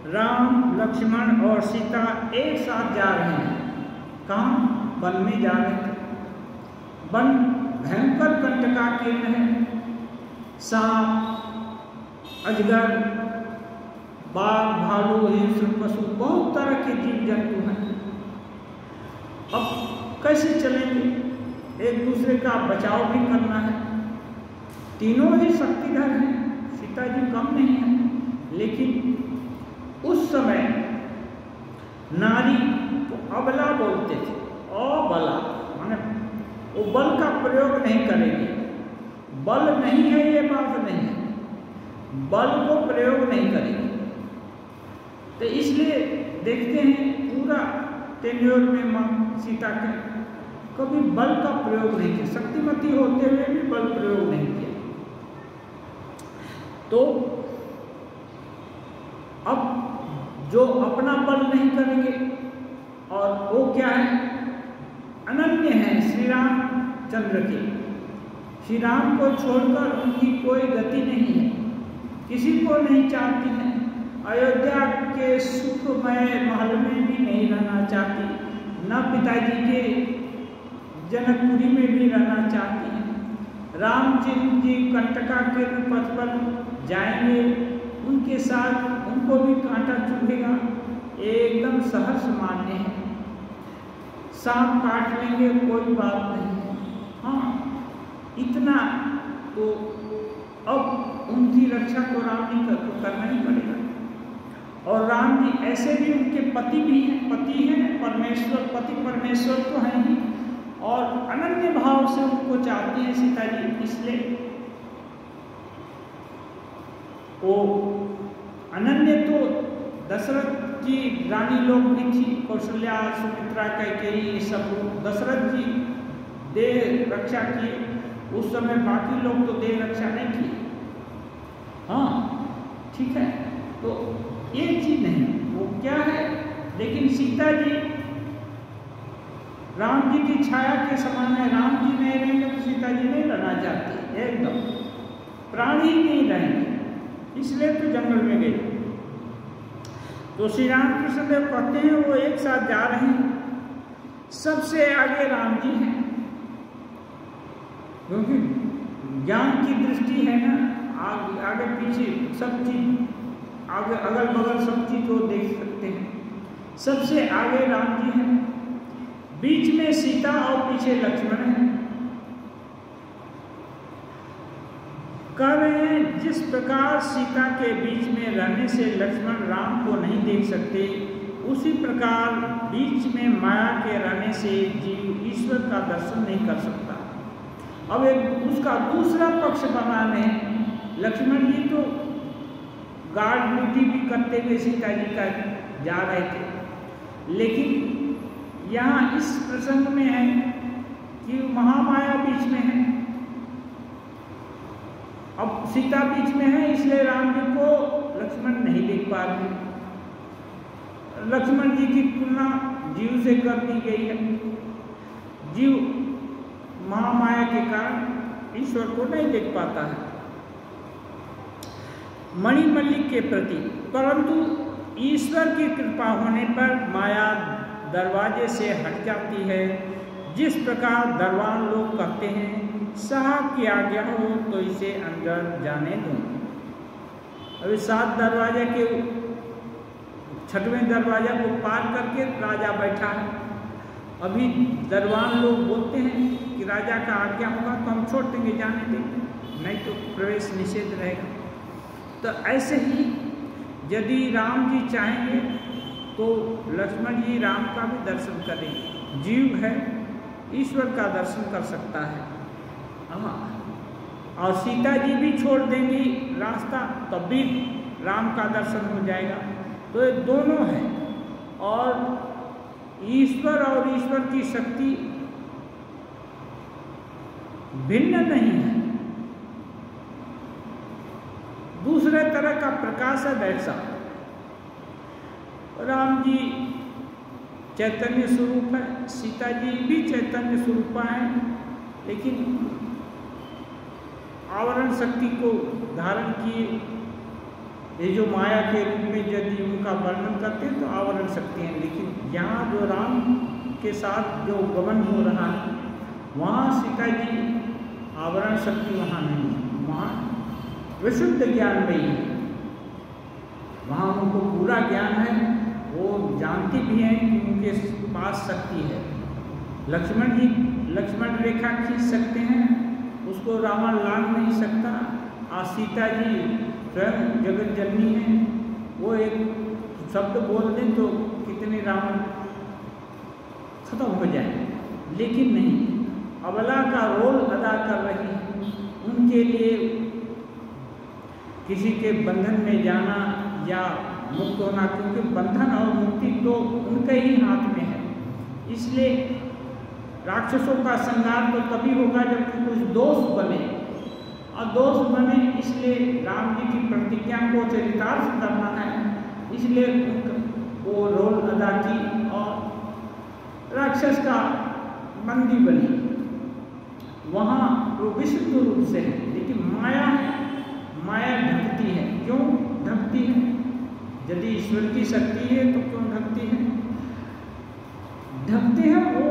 राम, लक्ष्मण और सीता एक साथ जा रहे हैं। कहाँ? वन में जा रहे थे। वन भयंकर कंटकाकीर्ण है, सांप, अजगर, बाघ, भालू, हिंस्र, पशु, बहुत तरह के जीव जंतु हैं। अब कैसे चलेंगे? एक दूसरे का बचाव भी करना है। तीनों ही शक्तिधर हैं, सीता जी कम नहीं है। लेकिन उस समय नारी को अबला बोलते थे। अबला माने वो बल का प्रयोग नहीं करेंगे। बल नहीं है ये बात नहीं है, बल को प्रयोग नहीं करेंगे। तो इसलिए देखते हैं पूरा टेन्योर में मां सीता के कभी बल का प्रयोग नहीं किया, शक्तिमती होते हुए भी बल प्रयोग नहीं किया। तो अब जो अपना बल नहीं करेंगे, और वो क्या है? अनन्य है श्री रामचंद्र के। श्री राम को छोड़कर उनकी कोई गति नहीं है, किसी को नहीं चाहती हैं। अयोध्या के सुखमय महल में भी नहीं रहना चाहती, न पिताजी के जनकपुरी में भी रहना चाहती हैं। रामचंद्र जी कंटका के पथ पर जाएंगे, उनके साथ उनको भी कांटा चुभेगा, एकदम सहर्ष मान्य है। सांप काट लेंगे, कोई बात नहीं है। हाँ, इतना तो अब उनकी रक्षा तो राम जी को करना ही पड़ेगा। और राम जी ऐसे भी उनके पति भी हैं, पति हैं, परमेश्वर, पति परमेश्वर तो हैं ही, और अनन्य भाव से उनको चाहती हैं सीता जी। इसलिए वो अनन्य तो दशरथ की रानी लोग भी थी, कौशल्या, सुमित्रा, कैकेयी, ये सब दशरथ जी देह रक्षा की। उस समय बाकी लोग तो देह रक्षा नहीं की। हाँ ठीक है, तो ये चीज नहीं, वो क्या है। लेकिन सीता जी राम जी की छाया के समान है। राम जी नहीं रहेंगे तो सीता जी नहीं रहना चाहती, एकदम प्राण ही नहीं रहेंगे, इसलिए तो जंगल में गए। तो श्री रामकृष्ण देव कहते हैं वो एक साथ जा रहे हैं, सबसे आगे राम जी हैं, क्योंकि ज्ञान की दृष्टि है ना, आगे पीछे सब चीज, आगे अगल बगल सब चीज को देख सकते हैं। सबसे आगे राम जी हैं, बीच में सीता और पीछे लक्ष्मण है। कह रहे हैं जिस प्रकार सीता के बीच में रहने से लक्ष्मण राम को नहीं देख सकते, उसी प्रकार बीच में माया के रहने से जीव ईश्वर का दर्शन नहीं कर सकता। अब एक उसका दूसरा पक्ष बनाने लक्ष्मण जी तो गार्ड ड्यूटी भी करते हुए सीता जी का जा रहे थे, लेकिन यहाँ इस प्रसंग में है कि महामाया बीच में है। अब सीता बीच में है, इसलिए राम जी को लक्ष्मण नहीं देख पा रहे। लक्ष्मण जी की तुलना जीव से कर दी गई है। जीव महामाया के कारण ईश्वर को नहीं देख पाता है मणिमल्लिक के प्रति, परंतु ईश्वर की कृपा होने पर माया दरवाजे से हट जाती है। जिस प्रकार दरबान लोग कहते हैं साहब की आज्ञा हो तो इसे अंदर जाने दो। अभी 7 दरवाजे के 6वें दरवाजा को पार करके राजा बैठा है। अभी दरबान लोग बोलते हैं कि राजा का आज्ञा होगा तो हम छोड़ देंगे, जाने देंगे, नहीं तो प्रवेश निषेध रहेगा। तो ऐसे ही यदि राम जी चाहेंगे तो लक्ष्मण जी राम का भी दर्शन करेंगे। जीव है, ईश्वर का दर्शन कर सकता है। हाँ, और सीता जी भी छोड़ देंगी रास्ता, तब भी राम का दर्शन हो जाएगा। तो ये दोनों है, और ईश्वर और ईश्वर की शक्ति भिन्न नहीं है, दूसरे तरह का प्रकाश है वैसा। राम जी चैतन्य स्वरूप है, सीता जी भी चैतन्य स्वरूप है, लेकिन आवरण शक्ति को धारण किए ये जो माया के रूप में यदि उनका वर्णन करते हैं तो आवरण शक्ति हैं, लेकिन यहाँ जो राम के साथ जो गमन हो रहा है वहाँ सीता जी आवरण शक्ति वहाँ नहीं है, वहाँ विशुद्ध ज्ञान नहीं है, वहाँ उनको पूरा ज्ञान है, वो जानती भी हैं कि उनके पास शक्ति है। लक्ष्मण रेखा खींच सकते हैं, उसको रावण लांघ नहीं सकता। आज सीता जी स्वयं जगत जननी है, वो एक शब्द बोल दें तो कितने रावण खत्म हो जाए, लेकिन नहीं, अबला का रोल अदा कर रही है। उनके लिए किसी के बंधन में जाना या मुक्त होना, क्योंकि बंधन और मुक्ति तो उनके ही हाथ में है, इसलिए राक्षसों का संहार तो तभी होगा जब कुछ दोष बने, और दोष बने इसलिए राम जी की प्रतिज्ञा को चरितार्थ करना है, इसलिए वो रोल अदा की और राक्षस का बंदी बनी। वहाँ वो विशुद्ध रूप से है, लेकिन माया है, माया ढकती है। क्यों ढकती है? यदि ईश्वर की शक्ति है तो क्यों ढकती है? ढकते हैं वो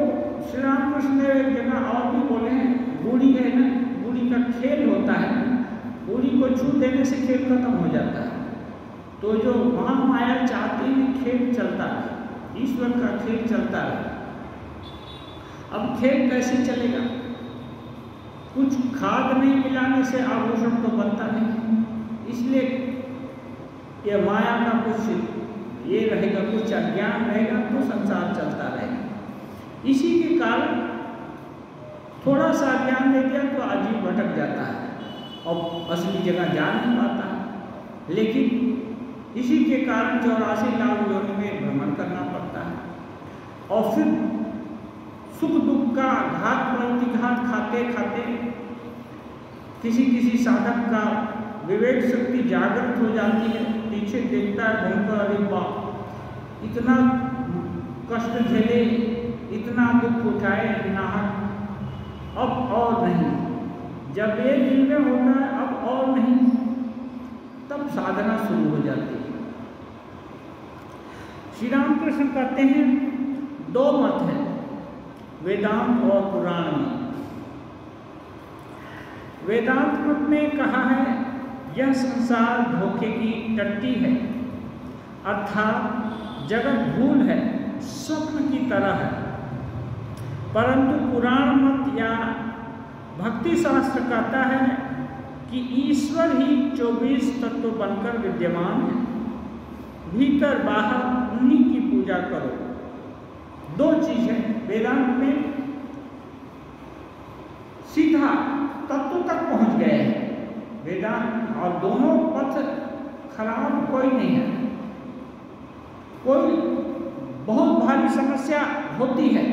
श्री रामकृष्ण ने एक जगह और भी बोले हैं, बूढ़ी है ना, बूढ़ी का खेल होता है, बूढ़ी को छू देने से खेल खत्म हो जाता है। तो जो वहाँ माया चाहती है खेल चलता है, ईश्वर का खेल चलता है। अब खेल कैसे चलेगा? कुछ खाद नहीं मिलाने से आभूषण तो बनता नहीं, इसलिए यह माया का कुछ ये रहेगा, कुछ अज्ञान रहेगा तो संसार चलता रहेगा। इसी के कारण थोड़ा सा अज्ञान दे दिया तो अजीब भटक जाता है और असली जगह जा नहीं पाता है। लेकिन इसी के कारण 84 लाख योनि में भ्रमण करना पड़ता है और फिर सुख दुख का घात प्रतिघात खाते खाते किसी साधक का विवेक शक्ति जागृत हो जाती है, पीछे देखता है घूमकर, अरे बाप इतना कष्ट झेले, इतना दुख उठाए नाहक, अब और नहीं। जब ये दिल में होता है अब और नहीं, तब साधना शुरू हो जाती है। श्री रामकृष्ण कहते हैं दो मत है, वेदांत और पुराण में। वेदांत मत में कहा है यह संसार धोखे की टट्टी है, अर्थात जगत भूल है, स्वप्न की तरह है। परंतु पुराण मत या भक्ति शास्त्र कहता है कि ईश्वर ही 24 तत्व बनकर विद्यमान है, भीतर बाहर उन्हीं की पूजा करो। दो चीज है वेदांत में, सीधा तत्व तक पहुंच गए हैं वेदांत, और दोनों पथ खराब कोई नहीं है। कोई बहुत भारी समस्या होती है,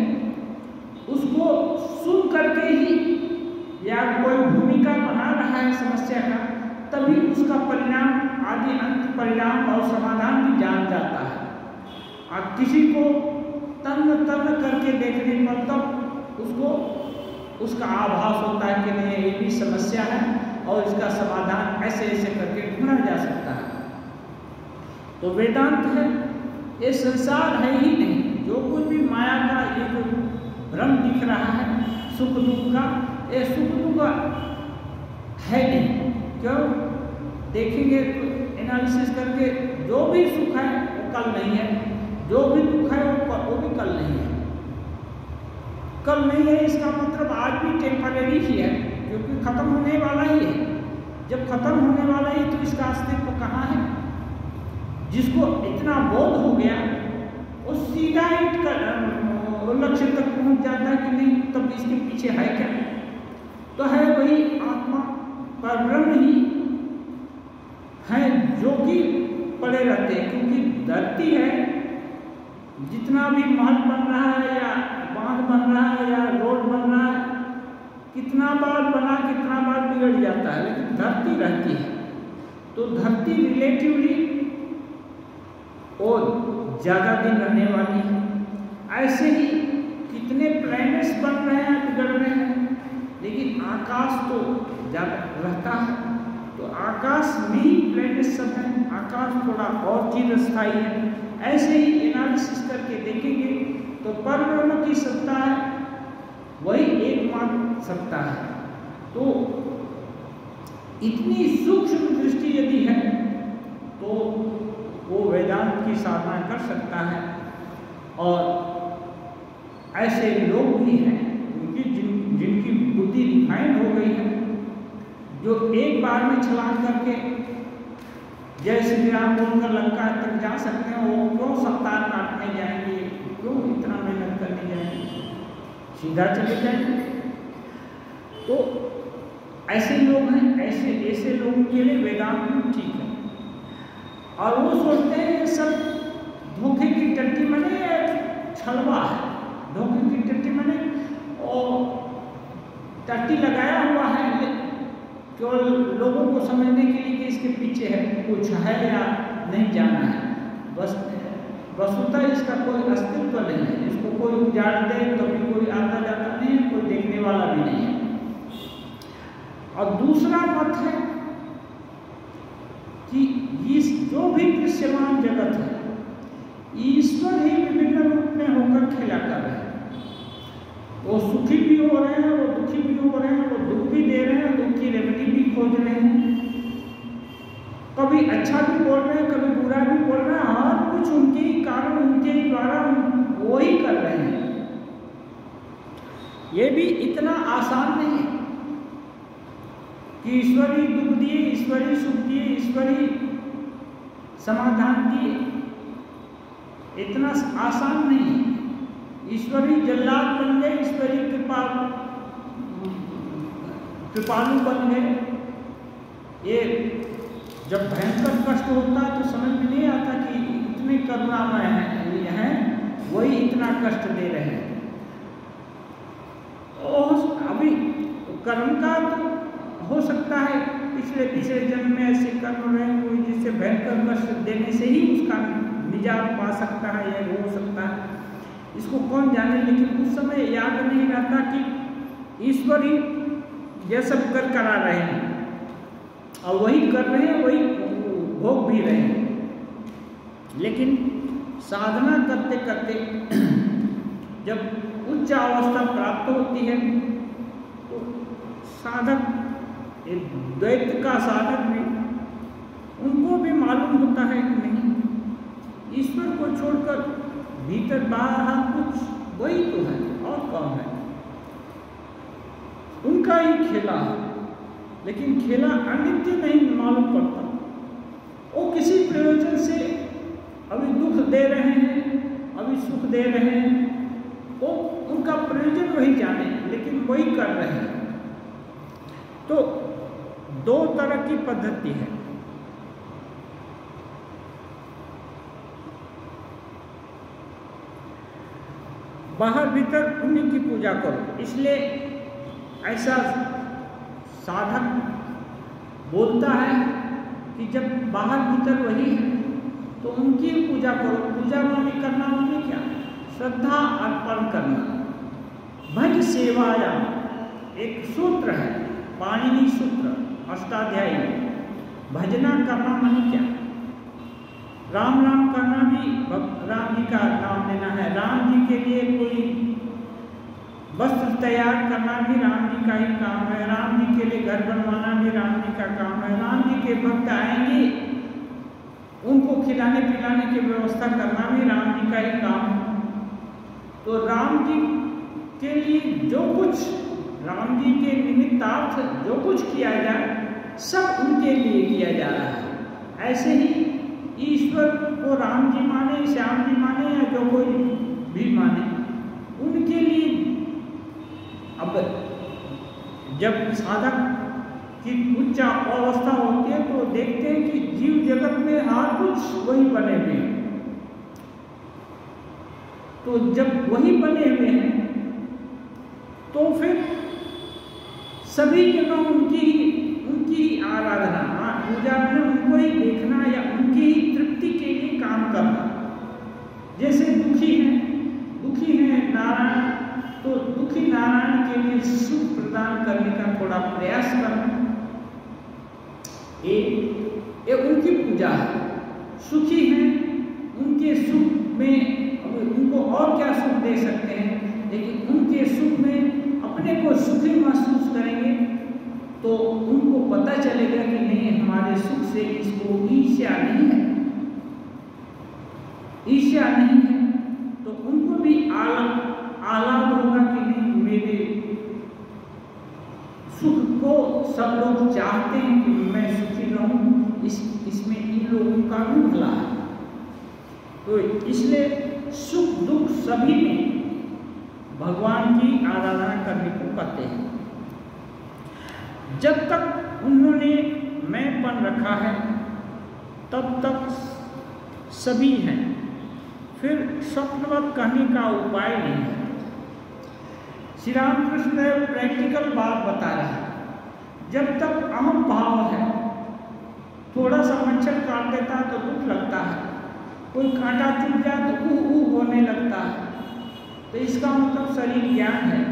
उसको सुन करके ही या कोई भूमिका बना रहा है समस्या का, तभी उसका परिणाम आदि अंत परिणाम और समाधान भी जान जाता है। और किसी को तन करके देखने पर तब उसको उसका आभास होता है कि नहीं ये भी समस्या है और इसका समाधान ऐसे ऐसे करके ढूंढा जा सकता है। तो वेदांत है ये संसार है ही नहीं, जो कुछ भी माया का ये जो भ्रम दिख रहा है सुख दुख का, ये सुख दुख है नहीं। क्यों? देखेंगे एनालिसिस करके, जो भी सुख है वो कल नहीं है, जो भी दुख है वो भी कल नहीं है। कल नहीं है इसका मतलब आज भी टेम्परेरी ही है, क्योंकि खत्म होने वाला ही है। जब खत्म होने वाला ही तो इसका अस्तित्व कहाँ है? जिसको इतना बोध हो गया वो सीधा लक्ष्य तक पहुंच जाता है कि नहीं, तब इसके पीछे है क्या? तो है वही आत्मा परब्रह्म ही है जो कि पड़े रहते हैं। क्योंकि धरती है, जितना भी महल बन रहा है या बांध बन रहा है या रोड बन रहा है, कितना बार बना कितना बार बिगड़ जाता है, लेकिन धरती रहती है। तो धरती रिलेटिवली और ज़्यादा दिन रहने वाली है। ऐसे ही कितने प्लैनेट्स बन रहे हैं, बिगड़ रहे हैं, लेकिन आकाश तो ज़्यादा रहता है। तो आकाश में ही प्लेनेट सब है, आकाश थोड़ा और चिरस्थायी है। ऐसे ही एनालिसिस करके देखेंगे तो परब्रह्म की सत्ता है, वही एकमात्र सत्ता है। तो इतनी सूक्ष्म दृष्टि यदि है तो वो वेदांत की साधना कर सकता है। और ऐसे लोग भी हैं जिनकी बुद्धि रिफाइन हो गई है, जो एक बार में छलांग करके जय श्री राम बोलकर लंका तक जा सकते हैं। वो क्यों सप्ताह काटने जाएंगे, क्यों इतना मेहनत करने जाएंगे, सीधा चले जाएंगे। तो ऐसे लोग हैं, ऐसे लोगों के लिए वेदांत ठीक है। और वो सोचते हैं सब धोखे की टट्टी मने छलवा है, धोखे की टट्टी मने और टट्टी लगाया हुआ है केवल लोगों को समझने के लिए कि इसके पीछे है कुछ है या नहीं जाना है। बस वस्तुतः इसका कोई अस्तित्व नहीं है, इसको कोई उजाड़ दे तो भी कोई आता जाता नहीं है, कोई देखने वाला भी नहीं है। और दूसरा मत है कि इस जो भी दृश्यमान जगत है, ईश्वर ही विभिन्न रूप में होकर खेला कर रहे हैं। वो सुखी भी हो रहे हैं, वो दुखी भी हो रहे हैं, वो दुख भी दे रहे हैं, दुख की रेमेडी भी खोज रहे हैं। कभी अच्छा भी बोल रहे हैं, कभी बुरा भी बोल रहे हैं, हर कुछ उनके ही कारण, उनके ही द्वारा वो ही कर रहे हैं। ये भी इतना आसान नहीं है कि ईश्वरी दुख दिए, ईश्वरी सुख दिए, ईश्वरी समाधान दिए, इतना आसान नहीं है। ईश्वरी जल्लाद बन गए, ईश्वरी कृपालु बन गए। ये जब भयंकर कष्ट होता है तो समझ में नहीं आता कि इतने करुणामय हैं, वही इतना कष्ट दे रहे हैं। और अभी कर्म का तो हो सकता है पिछले जन्म में ऐसे कर्म रहे कोई जिससे भयंकर कष्ट देने से ही उसका निजात पा सकता है या हो सकता है, इसको कौन जाने। लेकिन उस समय याद नहीं रहता कि ईश्वर ही यह सब करा रहे हैं और वही कर रहे हैं, वही भोग भी रहे हैं। लेकिन साधना करते करते जब उच्च अवस्था प्राप्त होती है तो साधक, द्वैत का साधक भी, उनको भी मालूम होता है कि नहीं, ईश्वर को छोड़कर भीतर बाहर कुछ वही तो है और कौन है, उनका ही खेला है। लेकिन खेला अनित्य नहीं मालूम पड़ता। वो किसी प्रयोजन से अभी दुख दे रहे हैं, अभी सुख दे रहे हैं, वो उनका प्रयोजन वही जाने, लेकिन वही कर रहे हैं। तो दो तरह की पद्धति है। बाहर भीतर उन्हीं की पूजा करो, इसलिए ऐसा साधक बोलता है कि जब बाहर भीतर वही है तो उनकी पूजा करो। पूजा माने करना माने क्या? श्रद्धा अर्पण करना। भज सेवाया एक सूत्र है, पाणिनि सूत्र अष्टाध्यायी। भजना करना माने क्या? राम राम करना भी राम जी का नाम लेना है। राम जी के लिए कोई वस्त्र तैयार करना भी राम जी का ही काम है। राम जी के लिए घर बनवाना भी राम जी का काम है। राम जी के भक्त आएंगे, उनको खिलाने पिलाने की व्यवस्था करना भी राम जी का ही काम है। तो राम जी के लिए जो कुछ, राम जी के निमित्तार्थ जो कुछ किया जाए सब उनके लिए किया जा रहा है। ऐसे ही ईश्वर को राम जी माने, श्याम जी माने या जो कोई भी माने, उनके लिए। अब जब साधक की उच्च अवस्था होती है तो देखते हैं कि जीव जगत में हर कुछ वही बने हुए हैं। तो जब वही बने हुए हैं तो फिर सभी जगह उनकी आराधना, पूजा में उनको ही देखना या उनकी ही तृप्ति के लिए काम करना। जैसे दुखी हैं नारायण, तो दुखी नारायण के लिए सुख प्रदान करने का थोड़ा प्रयास करना। ये उनकी पूजा है। सुखी हैं, उनके सुख में उनको और क्या सुख दे सकते हैं, लेकिन उनके सुख में अपने को सुखी महसूस करेंगे तो उनको पता चलेगा कि नहीं, हमारे सुख से इसको ईर्ष्या नहीं है, ईर्ष्या नहीं है, तो उनको भी आह्लाद होगा कि नहीं, मेरे सुख को सब लोग चाहते हैं कि मैं सुखी रहूं, इसमें इन लोगों का भी भला है। तो इसलिए सुख दुख सभी में भगवान की आराधना करने को कहते हैं। जब तक उन्होंने मैंपन रखा है तब तक सभी हैं, फिर स्वप्नवत कहने का उपाय नहीं है। श्री रामकृष्ण प्रैक्टिकल बात बता रहे हैं। जब तक अहम भाव है, थोड़ा सा मच्छर काट देता तो दुख लगता है, कोई कांटा चुभ जाए तो ऊ होने लगता है, तो इसका मतलब शरीर ज्ञान है।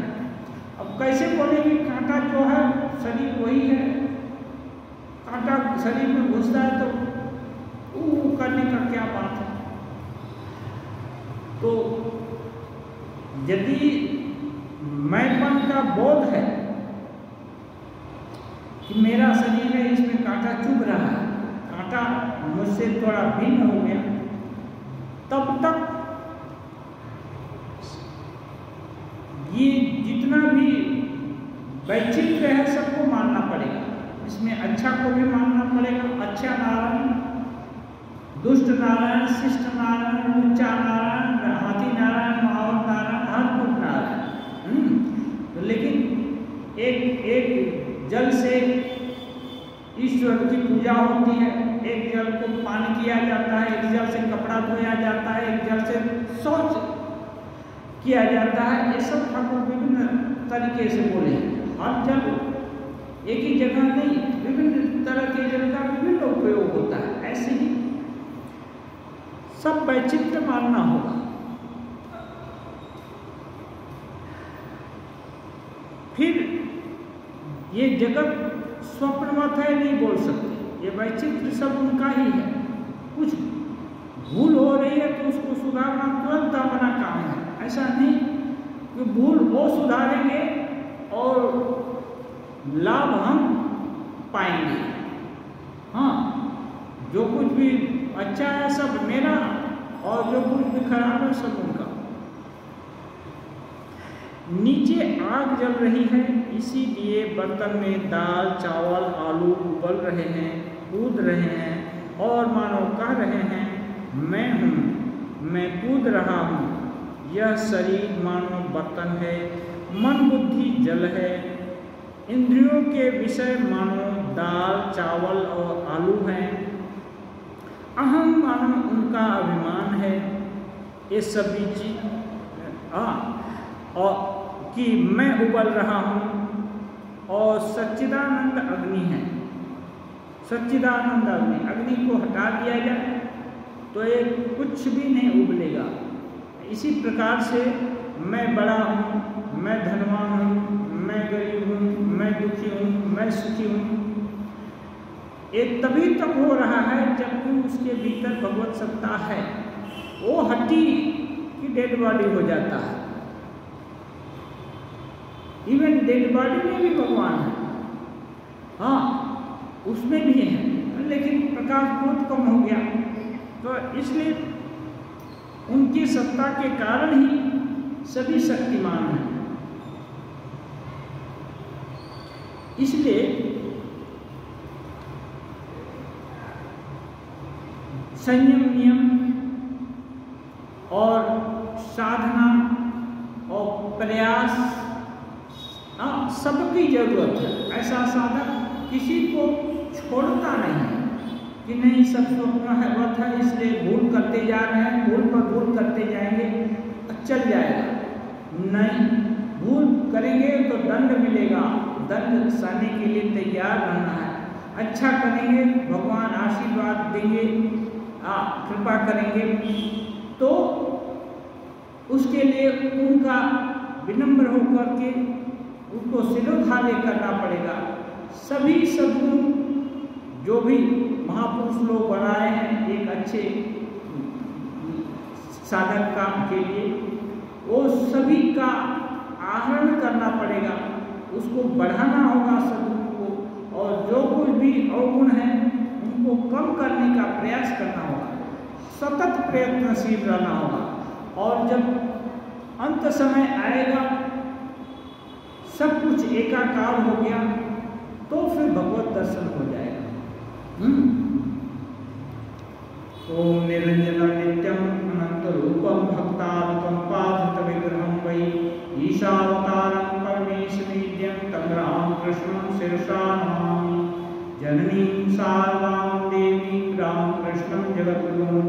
अब कैसे बोलेंगे, कांटा जो है शरीर वही है, कांटा शरीर में घुसता है तो ऊ करने का क्या बात है। तो यदि मैंपन का बोध है कि मेरा शरीर है, इसमें कांटा चुभ रहा है, कांटा मुझसे थोड़ा भिन्न हो गया, तब तक ये जितना भी वैचित्र है सबको मानना पड़ेगा। इसमें अच्छा को भी मानना पड़ेगा, अच्छा नारायण, दुष्ट नारायण, शिष्ट नारायण, लुच्चा नारायण, हाथी नारायण, महावत नारायण, अद्भुत नारायण। तो लेकिन एक जल से ईश्वर की पूजा होती है, एक जल को पान किया जाता है, एक जल से कपड़ा धोया जाता है, एक जल से शौच किया जाता है। ये सब ठाकुर विभिन्न तरीके से बोले हैं। हर जल एक ही जगह नहीं, विभिन्न तरह के जल का विभिन्न उपयोग होता है। ऐसे ही सब वैचित्र मानना होगा। फिर ये जगत स्वप्नवत है नहीं बोल सकते, ये वैचित्र सब उनका ही है। कुछ भूल हो रही है तो उसको सुधारना तुरंत अपना काम है। ऐसा नहीं कि भूल वो सुधारेंगे और लाभ हम पाएंगे। हाँ, जो कुछ भी अच्छा है सब मेरा और जो कुछ भी खराब है सब उनका। नीचे आग जल रही है, इसीलिए बर्तन में दाल चावल आलू उबल रहे हैं, कूद रहे हैं और मानो कह रहे हैं मैं हूँ, मैं कूद रहा हूँ। यह शरीर मानो बर्तन है, मन बुद्धि जल है, इंद्रियों के विषय मानो दाल चावल और आलू हैं, अहम मानो उनका अभिमान है। ये सभी चीज और कि मैं उबल रहा हूँ और सच्चिदानंद अग्नि है। सच्चिदानंद अग्नि को हटा दिया जाए तो ये कुछ भी नहीं उबलेगा। इसी प्रकार से मैं बड़ा हूँ, मैं धनवान हूँ, मैं गरीब हूँ, मैं दुखी हूँ, मैं सुखी हूँ, ये तभी तक हो रहा है जबकि उसके भीतर भगवत सत्ता है। वो हड्डी की डेड बॉडी हो जाता है। इवन डेड बॉडी में भी भगवान है, हाँ उसमें भी है, लेकिन प्रकाश बहुत कम हो गया। तो इसलिए उनकी सत्ता के कारण ही सभी शक्तिमान हैं। इसलिए संयम नियम और साधना और प्रयास सबकी जरूरत है। ऐसा साधक किसी को छोड़ता नहीं है कि नहीं सब स्वप्न है वत है, इसलिए भूल करते जा रहे हैं, भूल पर भूल करते जाएंगे चल जाएगा। नहीं, भूल करेंगे तो दंड मिलेगा, दंड सहने के लिए तैयार रहना है। अच्छा करेंगे भगवान आशीर्वाद देंगे, कृपा करेंगे, तो उसके लिए उनका विनम्र होकर के उनको सिरोधार्य करना पड़ेगा। सभी सद्गुण जो भी महापुरुष लोग बनाए हैं एक अच्छे साधक का के लिए, वो सभी का आहरण करना पड़ेगा, उसको बढ़ाना होगा सद्गुण को, और जो कुछ भी अवगुण है उनको कम करने का प्रयास करना होगा, सतत प्रयत्नशील रहना होगा। और जब अंत समय आएगा, सब कुछ एकाकार हो गया, तो फिर भगवत दर्शन हो जाएगा। ओम निरंजन नित्यम अनंत रूपम भक्तात्मकं पाधित विग्रहं वै ईशावतारं परमेशमीड्यं तं रामकृष्णं शिरसा नमामि। जननीं सार्वां देवीं रामकृष्णं जगद्गुरुं